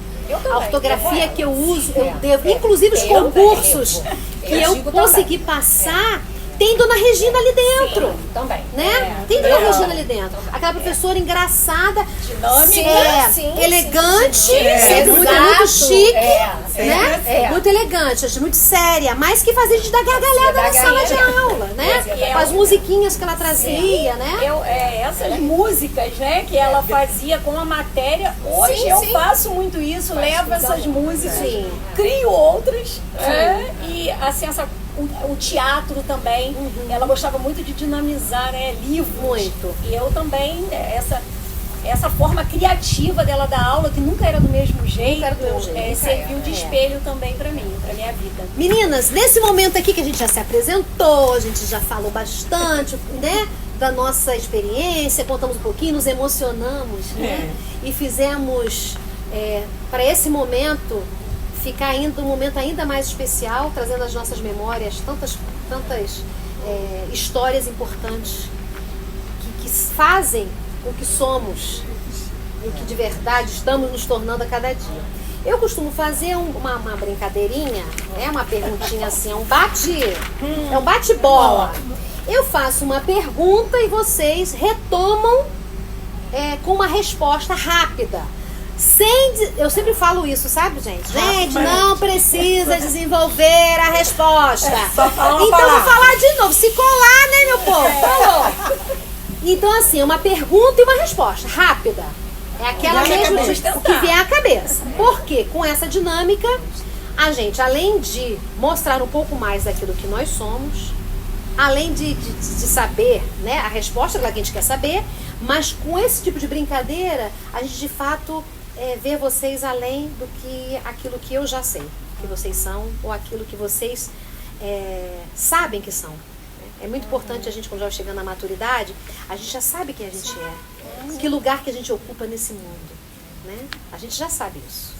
a ortografia que eu uso, eu devo, inclusive os concursos que eu consegui passar, tem Dona Regina ali dentro. Também. Né? Tem Dona Regina ali dentro. Aquela professora engraçada, Dinâmica, elegante, sempre muito chique, né? Muito elegante, muito séria, mas que fazia a gente dar gargalhada na sala de aula, né? Com as musiquinhas que ela trazia, né? Essas músicas, né, que ela fazia com a matéria, hoje eu faço muito isso, levo essas músicas, crio outras, e assim, o teatro também, ela gostava muito de dinamizar, né, livros. Muito. E eu também, essa forma criativa dela dar aula, que nunca era do mesmo jeito, serviu de espelho também pra mim, pra minha vida. Meninas, nesse momento aqui que a gente já se apresentou, a gente já falou bastante, né, da nossa experiência, contamos um pouquinho, nos emocionamos, né, e fizemos para esse momento ficar ainda um momento ainda mais especial, trazendo às nossas memórias tantas histórias importantes que fazem o que somos e o que de verdade estamos nos tornando a cada dia. Eu costumo fazer uma brincadeirinha, uma perguntinha assim, é um bate-bola. Eu faço uma pergunta e vocês retomam com uma resposta rápida. Eu sempre falo isso, sabe, gente? Gente, não precisa desenvolver a resposta. Então vou falar de novo. Se colar, né, meu povo? Falou. Então, assim, é uma pergunta e uma resposta rápida. É aquela mesmo o que vier à cabeça. Porque com essa dinâmica, a gente, além de mostrar um pouco mais daquilo que nós somos, além de saber, né, a resposta que a gente quer saber, mas com esse tipo de brincadeira, a gente de fato ver vocês além do que aquilo que eu já sei que vocês são, ou aquilo que vocês sabem que são. É muito importante a gente, quando já chegando na maturidade, a gente já sabe quem a gente é, que lugar que a gente ocupa nesse mundo, né? A gente já sabe isso.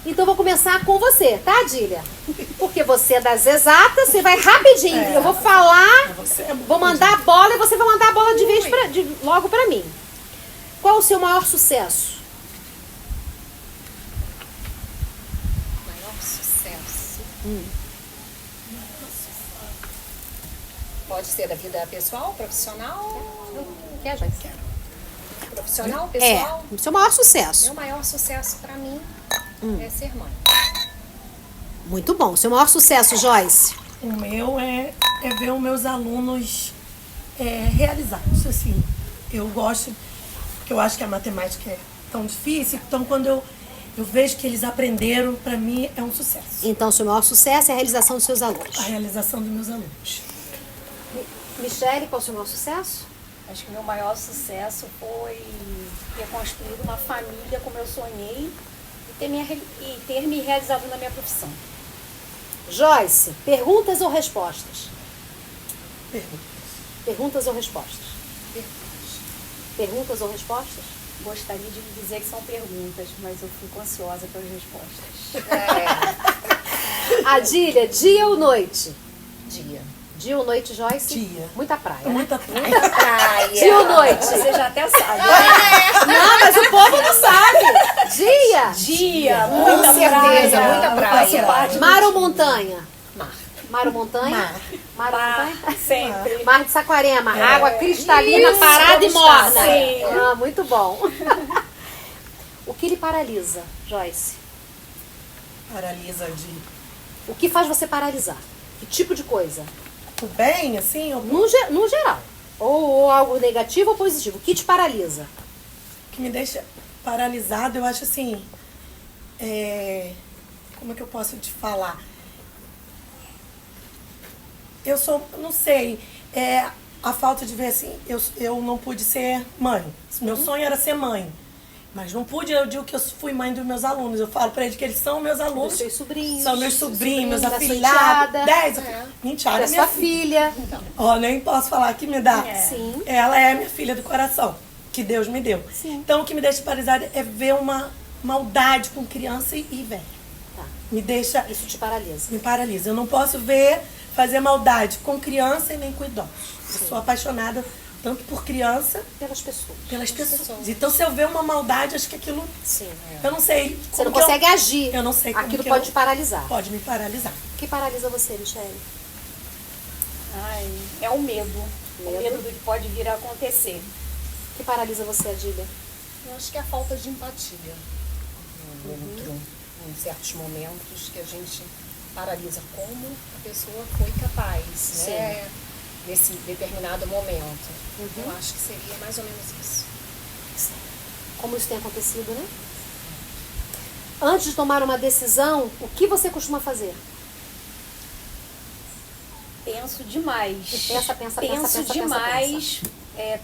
Então eu vou começar com você, tá, Dília? Porque você é das exatas, você vai rapidinho. Eu vou falar, vou mandar a bola e você vai mandar a bola de vez logo pra mim. Qual o seu maior sucesso? Pode ser da vida pessoal, profissional? Quer, Joyce? Profissional, pessoal? O seu maior sucesso. Meu maior sucesso pra mim é ser mãe. Muito bom. O seu maior sucesso, Joyce? O meu é ver os meus alunos realizados, assim. Eu gosto, porque eu acho que a matemática tão difícil. Então, quando eu vejo que eles aprenderam, para mim é um sucesso. Então, o seu maior sucesso é a realização dos seus alunos. A realização dos meus alunos. Michele, qual é o seu maior sucesso? Acho que o meu maior sucesso foi ter construído uma família como eu sonhei e ter me realizado na minha profissão. Joyce, perguntas ou respostas? Pergunta. Perguntas ou respostas? Perguntas ou respostas? Gostaria de dizer que são perguntas, mas eu fico ansiosa pelas respostas. Adília, dia ou noite? Dia. Dia ou noite, Joyce? Dia. Muita praia, né? Muita praia. Praia. Dia ou noite? Você já até sabe. Não, mas o povo não sabe. Dia. Dia, Com muita certeza, praia. muita praia. Faço parte do Mar ou time. montanha? Mar. Mar ou montanha? Mar. Mar ou montanha? Sempre. Mar de Saquarema, água cristalina, Isso, parada e morna. sim. Ah, muito bom. O que lhe paralisa, Joyce? Paralisa de... O que faz você paralisar? Que tipo de coisa? O bem, assim, o No geral. Ou algo negativo ou positivo. O que te paralisa? que me deixa paralisada, eu acho assim... como é que eu posso te falar? Eu sou, não sei, a falta de ver assim, eu não pude ser mãe. Meu sonho era ser mãe. Mas não pude, eu digo que eu fui mãe dos meus alunos. Eu falo pra eles que eles são meus alunos. Dos seus sobrinhos. São meus sobrinhos, meus da sua afilhados. enteada. 10. Minha enteada Da é minha sua filha. Ó, nem posso falar que me dá. Sim. Ela é minha filha do coração, que Deus me deu. Sim. Então, o que me deixa paralisada é ver uma maldade com criança e velho. Tá. Me deixa, Isso te paralisa. me paralisa. Eu não posso fazer maldade com criança e nem com idosos. Eu sou apaixonada tanto por criança, Pelas pessoas. pelas pessoas. Então, se eu ver uma maldade, acho que aquilo... Sim. Eu não sei. Você não como que consegue agir. Eu não sei como Aquilo que pode eu- te paralisar. Pode me paralisar. O que paralisa você, Michele? Ai, é o medo. O Medo. medo do que pode vir a acontecer. O que paralisa você, Adília? Eu acho que é a falta de empatia no outro, em certos momentos que a gente paralisa como a pessoa foi capaz, né? Nesse determinado momento. Eu acho que seria mais ou menos isso. Como isso tem acontecido, né? Antes de tomar uma decisão, o que você costuma fazer? Penso demais. Pensa demais.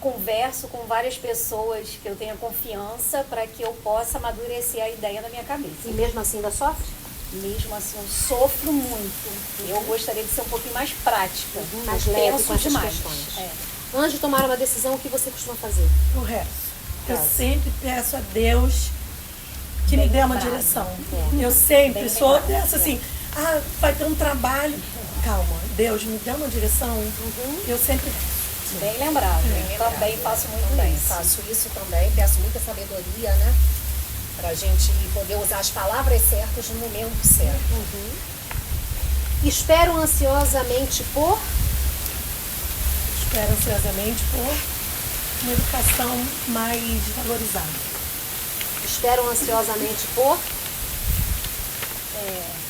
Converso com várias pessoas que eu tenha confiança para que eu possa amadurecer a ideia na minha cabeça. E mesmo assim ainda sofre? Mesmo assim, eu sofro muito. Eu gostaria de ser um pouquinho mais prática. Mais mas leve penso com essas demais. questões. É. Antes de tomar uma decisão, o que você costuma fazer? O resto. Eu Resto. sempre peço a Deus que me Bem dê uma lembrado. direção. É. Eu sempre Bem sou lembrado. dessa assim, vai ter um trabalho. Calma, Deus me dê uma direção. Eu sempre Bem lembrado. Também faço muito Também isso. faço isso também, peço muita sabedoria, né? Pra gente poder usar as palavras certas no momento certo. Espero ansiosamente por... espero ansiosamente por uma educação mais valorizada. Espero ansiosamente por...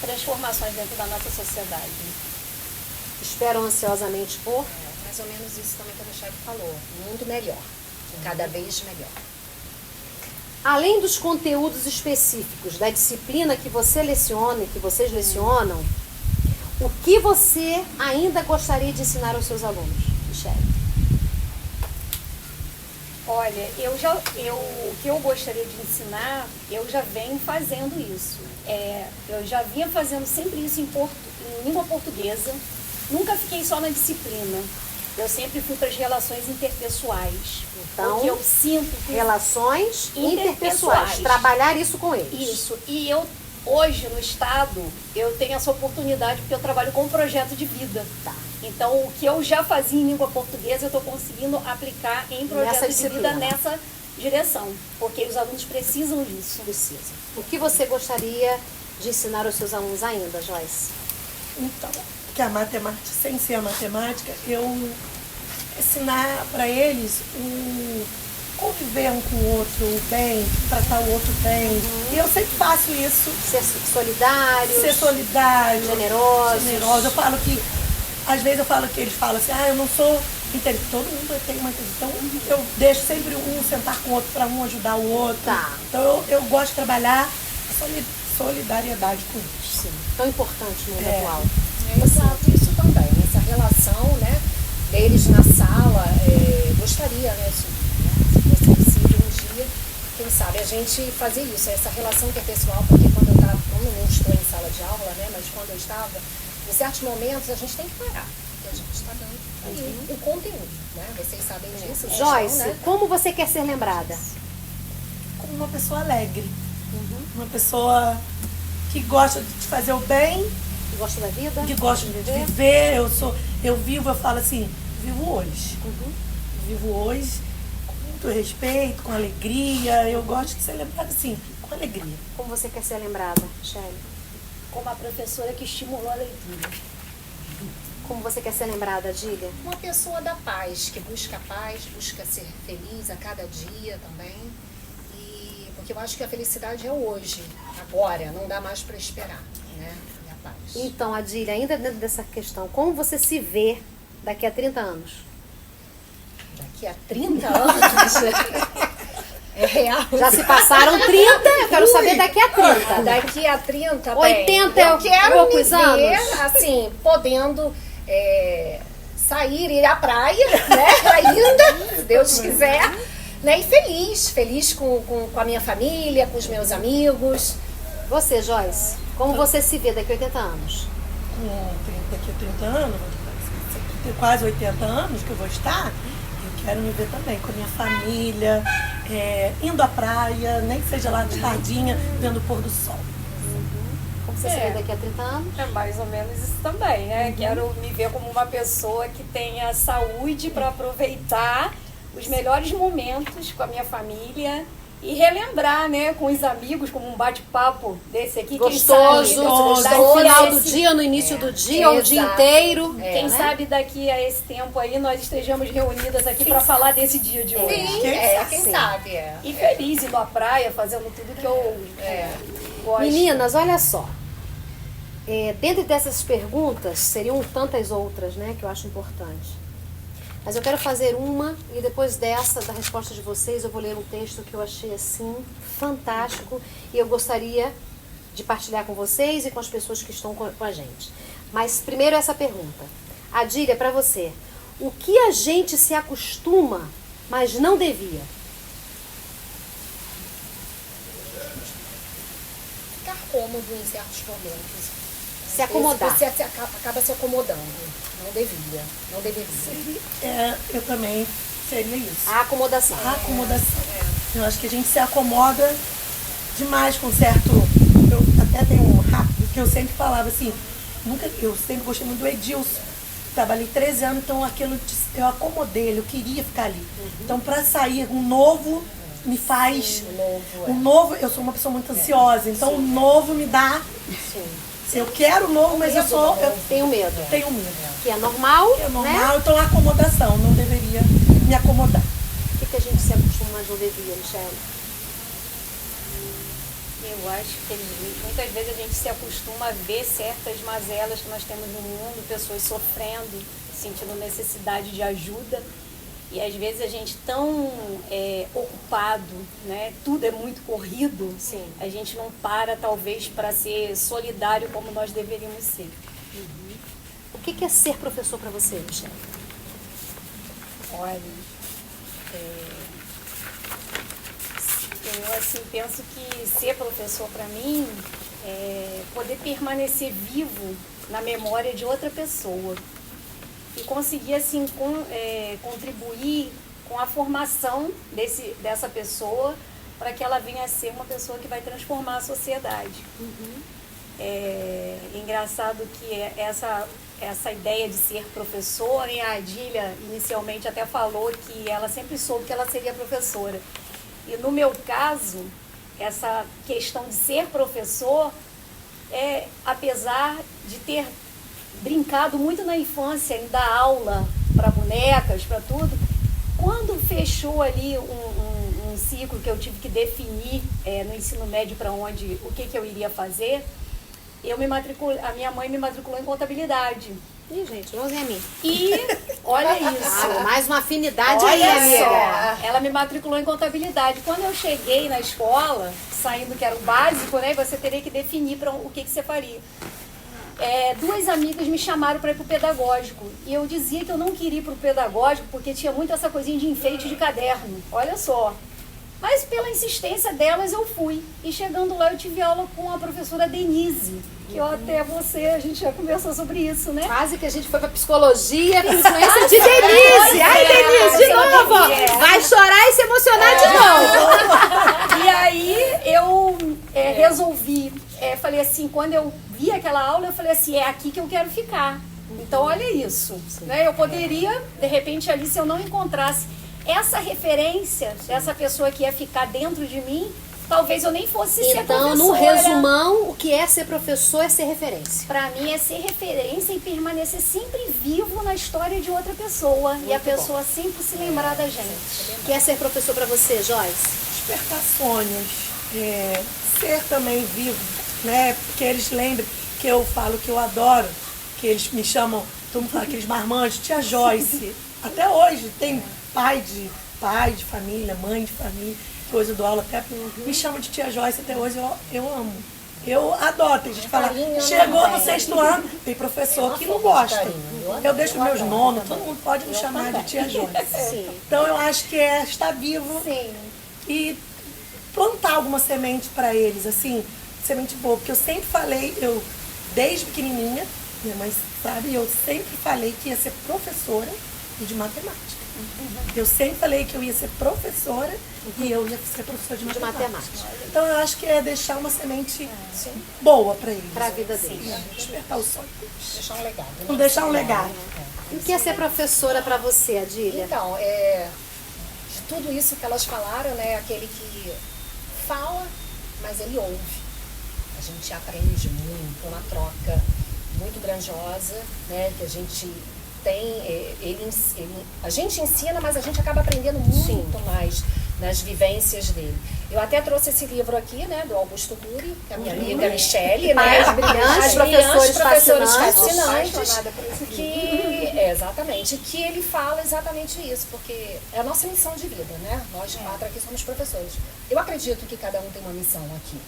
Transformações dentro da nossa sociedade. Espero ansiosamente por... Mais ou menos isso também que a Michele falou. Um mundo melhor. Cada vez melhor. Além dos conteúdos específicos da disciplina que você leciona e que vocês lecionam, o que você ainda gostaria de ensinar aos seus alunos, Michele? Olha, o que eu gostaria de ensinar, eu já venho fazendo isso. Eu já vinha fazendo sempre isso em língua portuguesa. Nunca fiquei só na disciplina. Eu sempre fui para as relações interpessoais. Então, porque eu sinto que Relações interpessoais. Interpessoais. Trabalhar isso com eles. isso. E eu, hoje, no Estado, eu tenho essa oportunidade porque eu trabalho com um projeto de vida. Tá. Então, o que eu já fazia em língua portuguesa, eu estou conseguindo aplicar em projeto Nessa de vida disciplina. nessa direção. Porque os alunos precisam disso. Precisa. O que você gostaria de ensinar aos seus alunos ainda, Joyce? Então, que a matemática, sem ser a matemática, eu ensinar para eles o conviver um com o outro bem, tratar o outro bem. E eu sempre faço isso. Ser solidários, Ser solidário, generosos. generoso. Eu falo que, às vezes eu falo que eles falam assim, eu não sou Todo mundo tem uma inteligência. Então, eu deixo sempre um sentar com o outro para um ajudar o outro. Tá. Então, eu gosto de trabalhar a solidariedade com isso. Sim, tão importante no mundo atual. Exato, isso também, essa relação, né, deles na sala, gostaria, né, se fosse possível um dia, quem sabe, a gente fazer isso, essa relação interpessoal, porque quando eu não estou em sala de aula, né, mas quando eu estava, em certos momentos a gente tem que parar, porque a gente está dando aí o conteúdo, né, vocês sabem disso. Joyce, né? como você quer ser lembrada? Como uma pessoa alegre. Uma pessoa que gosta de fazer o bem, Gosta da vida? que gosta de viver. Eu falo assim, vivo hoje. Vivo hoje com muito respeito, com alegria. Eu gosto de ser lembrada assim, com alegria. Como você quer ser lembrada, Shelly? Como a professora que estimulou a leitura. Como você quer ser lembrada, Adília? Uma pessoa da paz, que busca paz, busca ser feliz a cada dia também. Porque eu acho que a felicidade é hoje, agora, não dá mais para esperar, né? É a paz. Então, Adília, ainda dentro dessa questão, como você se vê daqui a 30 anos? Daqui a 30 anos? É real. Já se passaram 30, eu quero saber daqui a 30. Daqui a 30, 80 eu quero poucos me ver, anos. assim, podendo sair, ir à praia, né? Ainda, se Deus quiser. Né? E feliz com a minha família, com os meus amigos. Você, Joyce, como você se vê daqui a 80 anos? Daqui a 30 anos, vou ter quase 80 anos que eu vou estar, eu quero me ver também com a minha família, indo à praia, nem que seja lá de tardinha, vendo o pôr do sol. Como você se vê daqui a 30 anos? É mais ou menos isso também, né? Quero me ver como uma pessoa que tenha saúde para aproveitar os melhores momentos com a minha família e relembrar, né, com os amigos, como um bate-papo desse aqui. Gostoso, no final do dia, no início do dia, ou o dia inteiro. Quem sabe daqui a esse tempo aí nós estejamos reunidas aqui para falar desse dia de hoje. Sim, quem sabe. E feliz, indo à praia, fazendo tudo que eu gosto. Meninas, olha só. Dentro dessas perguntas, seriam tantas outras, né, que eu acho importante. Mas eu quero fazer uma e depois da resposta de vocês, eu vou ler um texto que eu achei assim fantástico e eu gostaria de partilhar com vocês e com as pessoas que estão com a gente. Mas primeiro essa pergunta. Adília, para você, o que a gente se acostuma, mas não devia? Ficar cômodo em certos momentos. Se acomodar. Você acaba se acomodando. Não deveria. Eu também seria isso. A acomodação. A acomodação. Eu acho que a gente se acomoda demais com certo... Eu até tenho um rápido que eu sempre falava assim, eu sempre gostei muito do Edilson. Trabalhei 13 anos, então eu acomodei ele, eu queria ficar ali. Então, para sair um novo, me faz... O novo, eu sou uma pessoa muito ansiosa, então o novo me dá... Eu quero o novo, mas eu tenho medo. Tenho medo. Que é normal, É normal, né? então a acomodação, não deveria me acomodar. O que a gente se acostuma, mas não devia, Michele? Eu acho que muitas vezes a gente se acostuma a ver certas mazelas que nós temos no mundo, pessoas sofrendo, sentindo necessidade de ajuda. E às vezes a gente tão ocupado, né? Tudo é muito corrido. Sim. A gente não para, talvez, para ser solidário como nós deveríamos ser. O que é ser professor para você, Michele? Olha, eu assim, penso que ser professor para mim é poder permanecer vivo na memória de outra pessoa. E conseguir assim contribuir com a formação dessa pessoa para que ela venha a ser uma pessoa que vai transformar a sociedade. É engraçado que essa ideia de ser professora, e a Adília inicialmente até falou que ela sempre soube que ela seria professora. E no meu caso, essa questão de ser professor, apesar de ter brincado muito na infância em dar aula para bonecas, para tudo, quando fechou ali um ciclo que eu tive que definir no ensino médio o que eu iria fazer, a minha mãe me matriculou em contabilidade. Ih, gente, igualzinho a mim. E olha isso. Mais uma afinidade Olha aí, amiga. só, ela me matriculou em contabilidade. Quando eu cheguei na escola, saindo que era o básico, né? Você teria que definir para o que você faria. Duas amigas me chamaram para ir para o pedagógico. E eu dizia que eu não queria ir para o pedagógico porque tinha muito essa coisinha de enfeite de caderno. Olha só. Mas pela insistência delas eu fui. E chegando lá eu tive aula com a professora Denise. Que eu até a gente já conversou sobre isso, né? Quase que a gente foi pra psicologia com influência de Denise. Ai, Denise, de novo. Vai chorar e se emocionar de novo. E aí eu resolvi, falei assim, quando eu vi aquela aula, eu falei assim, é aqui que eu quero ficar. Então olha isso, né? Eu poderia, de repente ali, se eu não encontrasse essa referência, essa pessoa que ia ficar dentro de mim, talvez eu nem fosse ser professora. Então, no resumão, o que é ser professor é ser referência. Pra mim é ser referência e permanecer sempre vivo na história de outra pessoa. Muito e a bom. pessoa sempre se lembrar da gente. O que é ser professor pra você, Joyce? Despertar sonhos, ser também vivo, né? Porque eles lembram que eu falo que eu adoro, que eles me chamam, todo mundo fala aqueles marmanjos, tia Joyce. Até hoje tem pai de família, mãe de família, que hoje eu dou aula até, me chamam de tia Joyce até hoje, eu amo. Eu adoro, tem gente que fala, chegou no 6º ano, tem professor que não gosta. Eu deixo meus nomes, todo mundo pode me chamar de tia Joyce. Então eu acho que é estar vivo e plantar alguma semente para eles, assim, semente boa. Porque eu sempre falei, desde pequenininha, minha mãe sabe, eu sempre falei que ia ser professora e de matemática. Eu sempre falei que eu ia ser professora e eu ia ser professora de matemática. Então eu acho que é deixar uma semente boa para eles. Para a vida deles. Despertar o sonho. Deixar um legado. Né? Não deixar um legado. E o que é ser professora para você, Adília? Então, de tudo isso que elas falaram, né? Aquele que fala, mas ele ouve. A gente aprende muito, uma troca muito grandiosa, né? Que a gente tem, a gente ensina, mas a gente acaba aprendendo muito mais nas vivências dele. Eu até trouxe esse livro aqui, né, do Augusto Cury, que é a minha amiga Michele, né? As brilhantes professores fascinantes. Exatamente, que ele fala exatamente isso, porque é a nossa missão de vida, né? Nós 4 aqui somos professores. Eu acredito que cada um tem uma missão aqui,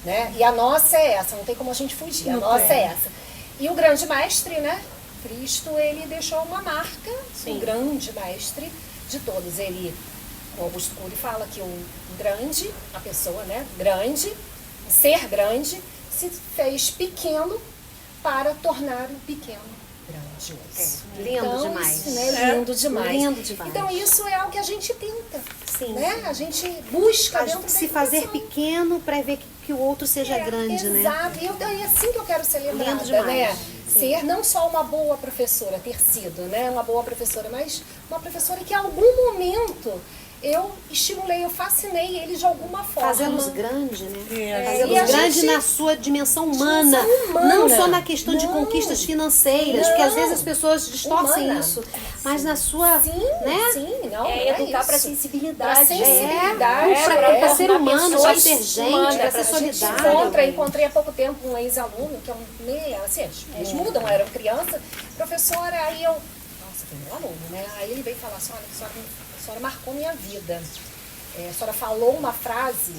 né? E a nossa é essa, não tem como a gente fugir, a nossa é essa. E o grande mestre, né? Cristo, ele deixou uma marca, um grande mestre de todos. O Augusto Cury fala que o grande, a pessoa, né, grande, ser grande, se fez pequeno para tornar o pequeno grandioso. Lindo demais. Né, lindo demais. Lindo demais. Então isso é o que a gente tenta, né? A gente busca dentro da se fazer educação. pequeno para ver que o outro seja grande, né? Exato. E é assim que eu quero ser lembrada, Lindo demais. né? Ser não só uma boa professora, ter sido, né, uma boa professora, mas uma professora que em algum momento eu estimulei, eu fascinei eles de alguma forma. Fazê-los grandes, né? E Fazê-los a grandes gente- na sua dimensão humana. Não só na questão de conquistas financeiras, porque às vezes as pessoas distorcem Humana. isso. Mas na sua, né? Sim, não, Educar para isso. sensibilidade. Pra sensibilidade, Pra ser humano, pra ser pessoa gente, humana, pra pra ser gente solidário. Encontrei há pouco tempo um ex-aluno, que é um meia, assim, eles mudam, eram criança, professora, aí eu, nossa, foi meu aluno, né? Aí ele veio falar assim, olha, a senhora marcou minha vida. A senhora falou uma frase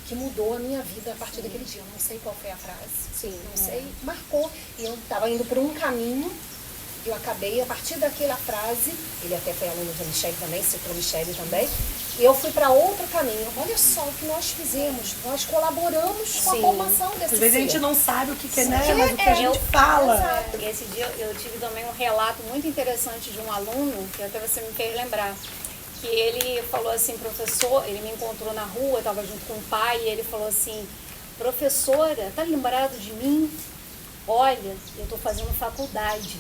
que mudou a minha vida a partir daquele dia. Eu não sei qual foi a frase, não sei, marcou. E eu estava indo por um caminho, eu acabei, a partir daquela frase, ele até foi aluno da Michele também, citou a Michele também, e eu fui para outro caminho. Olha só o que nós fizemos, nós colaboramos com a formação desse Às vezes a ser. gente não sabe o que é, né? Mas o que a gente fala. Exato. Esse dia eu tive também um relato muito interessante de um aluno, que até você me fez lembrar, que ele falou assim, professor, ele me encontrou na rua, estava junto com o pai, e ele falou assim, professora, tá lembrado de mim? Olha, eu estou fazendo faculdade,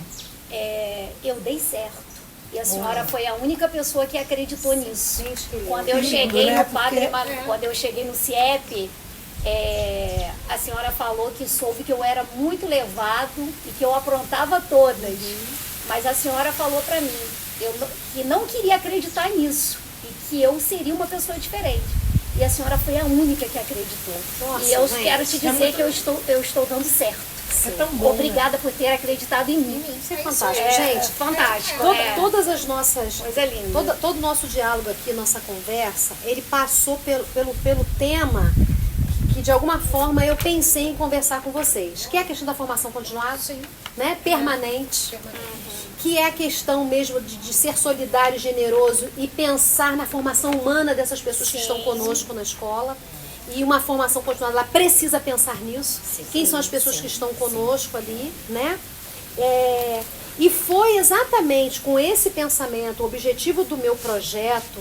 eu dei certo. E a senhora foi a única pessoa que acreditou nisso. Quando eu cheguei no Padre Manu, quando eu cheguei no CIEP, a senhora falou que soube que eu era muito levado e que eu aprontava todas. Mas a senhora falou para mim que não queria acreditar nisso e que eu seria uma pessoa diferente. E a senhora foi a única que acreditou. Nossa, e eu gente, quero te dizer que eu estou dando certo. É tão bom. Obrigada por ter acreditado em mim. Isso é É isso fantástico, aí. gente. Fantástico. Todas as nossas... Coisa linda. Todo o nosso diálogo aqui, nossa conversa, ele passou pelo tema que de alguma forma eu pensei em conversar com vocês, que é a questão da formação continuada, né, permanente, que é a questão mesmo de ser solidário, generoso e pensar na formação humana dessas pessoas que estão conosco na escola. E uma formação continuada, ela precisa pensar nisso. Quem são as pessoas que estão conosco ali, né? E foi exatamente com esse pensamento, o objetivo do meu projeto,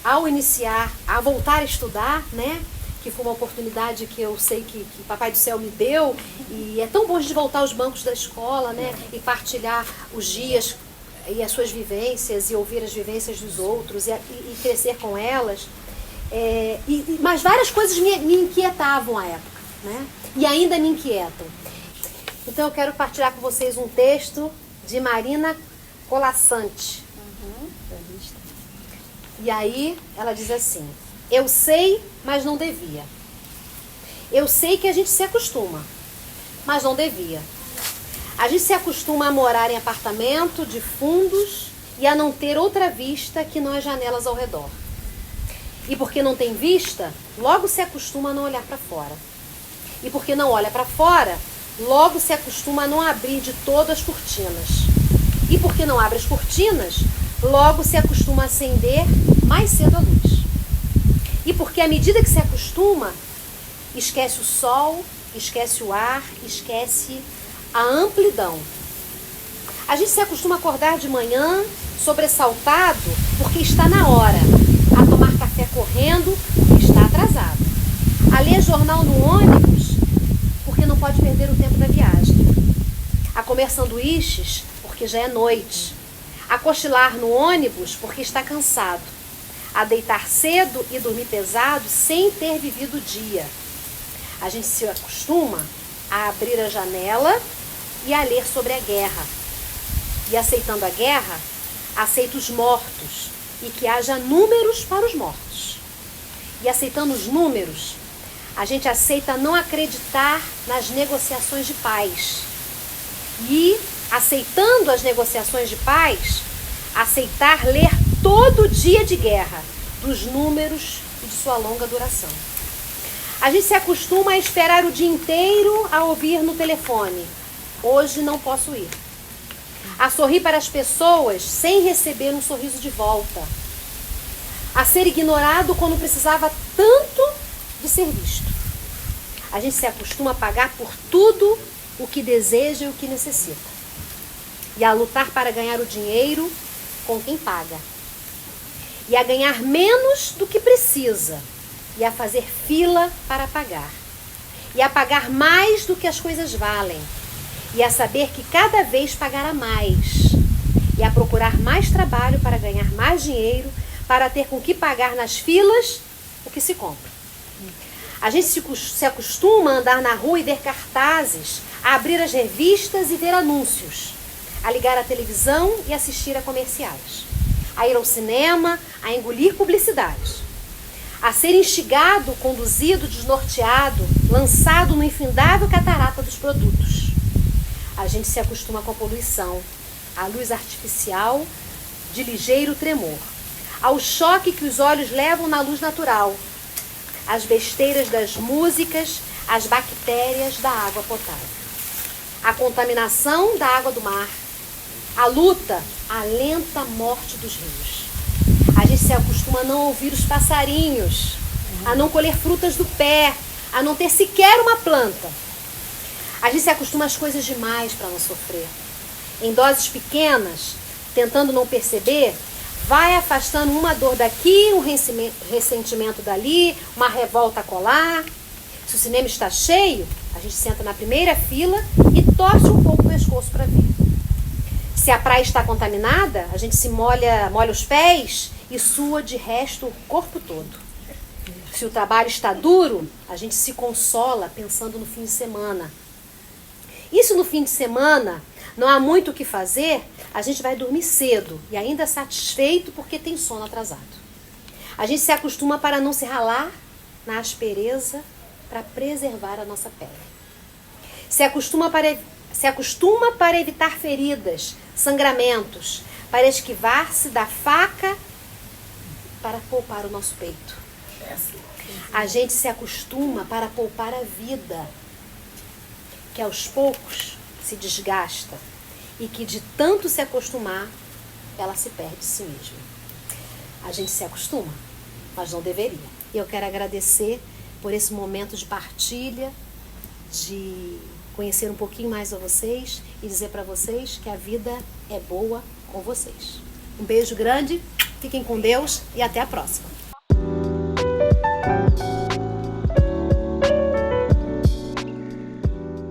ao iniciar, a voltar a estudar, né? Que foi uma oportunidade que eu sei que Papai do Céu me deu. E é tão bom de voltar aos bancos da escola, né? E partilhar os dias e as suas vivências, e ouvir as vivências dos outros, e crescer com elas. Mas várias coisas me inquietavam à época, né? E ainda me inquietam. Então eu quero partilhar com vocês um texto de Marina Colasanti. E aí ela diz assim: eu sei, mas não devia. Eu sei que a gente se acostuma, mas não devia. A gente se acostuma a morar em apartamento de fundos e a não ter outra vista que não as janelas ao redor. E porque não tem vista, logo se acostuma a não olhar para fora. E porque não olha para fora, logo se acostuma a não abrir de todo as cortinas. E porque não abre as cortinas, logo se acostuma a acender mais cedo a luz. E porque à medida que se acostuma, esquece o sol, esquece o ar, esquece a amplidão. A gente se acostuma a acordar de manhã, sobressaltado, porque está na hora. A tomar café correndo, porque está atrasado. A ler jornal no ônibus, porque não pode perder o tempo da viagem. A comer sanduíches, porque já é noite. A cochilar no ônibus, porque está cansado. A deitar cedo e dormir pesado, sem ter vivido o dia. A gente se acostuma a abrir a janela e a ler sobre a guerra. E aceitando a guerra, aceita os mortos. E que haja números para os mortos. E aceitando os números, a gente aceita não acreditar nas negociações de paz. E, aceitando as negociações de paz, aceitar ler todo dia de guerra, dos números e de sua longa duração. A gente se acostuma a esperar o dia inteiro a ouvir no telefone: hoje não posso ir. A sorrir para as pessoas sem receber um sorriso de volta. A ser ignorado quando precisava tanto de ser visto. A gente se acostuma a pagar por tudo o que deseja e o que necessita. E a lutar para ganhar o dinheiro com quem paga. E a ganhar menos do que precisa. E a fazer fila para pagar. E a pagar mais do que as coisas valem. E a saber que cada vez pagará mais. E a procurar mais trabalho para ganhar mais dinheiro, para ter com que pagar nas filas o que se compra. A gente se acostuma a andar na rua e ver cartazes, a abrir as revistas e ver anúncios, a ligar a televisão e assistir a comerciais, a ir ao cinema, a engolir publicidades, a ser instigado, conduzido, desnorteado, lançado no infindável catarata dos produtos. A gente se acostuma com a poluição, à luz artificial de ligeiro tremor, ao choque que os olhos levam na luz natural, às besteiras das músicas, às bactérias da água potável, à contaminação da água do mar, à luta, à lenta morte dos rios. A gente se acostuma a não ouvir os passarinhos, a não colher frutas do pé, a não ter sequer uma planta. A gente se acostuma às coisas demais para não sofrer. Em doses pequenas, tentando não perceber, vai afastando uma dor daqui, um ressentimento dali, uma revolta acolá. Se o cinema está cheio, a gente senta na primeira fila e torce um pouco o pescoço para ver. Se a praia está contaminada, a gente se molha os pés e sua de resto o corpo todo. Se o trabalho está duro, a gente se consola pensando no fim de semana. E se no fim de semana não há muito o que fazer, a gente vai dormir cedo e ainda satisfeito porque tem sono atrasado. A gente se acostuma para não se ralar na aspereza para preservar a nossa pele. Se acostuma para evitar feridas, sangramentos, para esquivar-se da faca, para poupar o nosso peito. A gente se acostuma para poupar a vida, que aos poucos se desgasta e que de tanto se acostumar, ela se perde de si mesma. A gente se acostuma, mas não deveria. E eu quero agradecer por esse momento de partilha, de conhecer um pouquinho mais a vocês e dizer para vocês que a vida é boa com vocês. Um beijo grande, fiquem com Deus e até a próxima.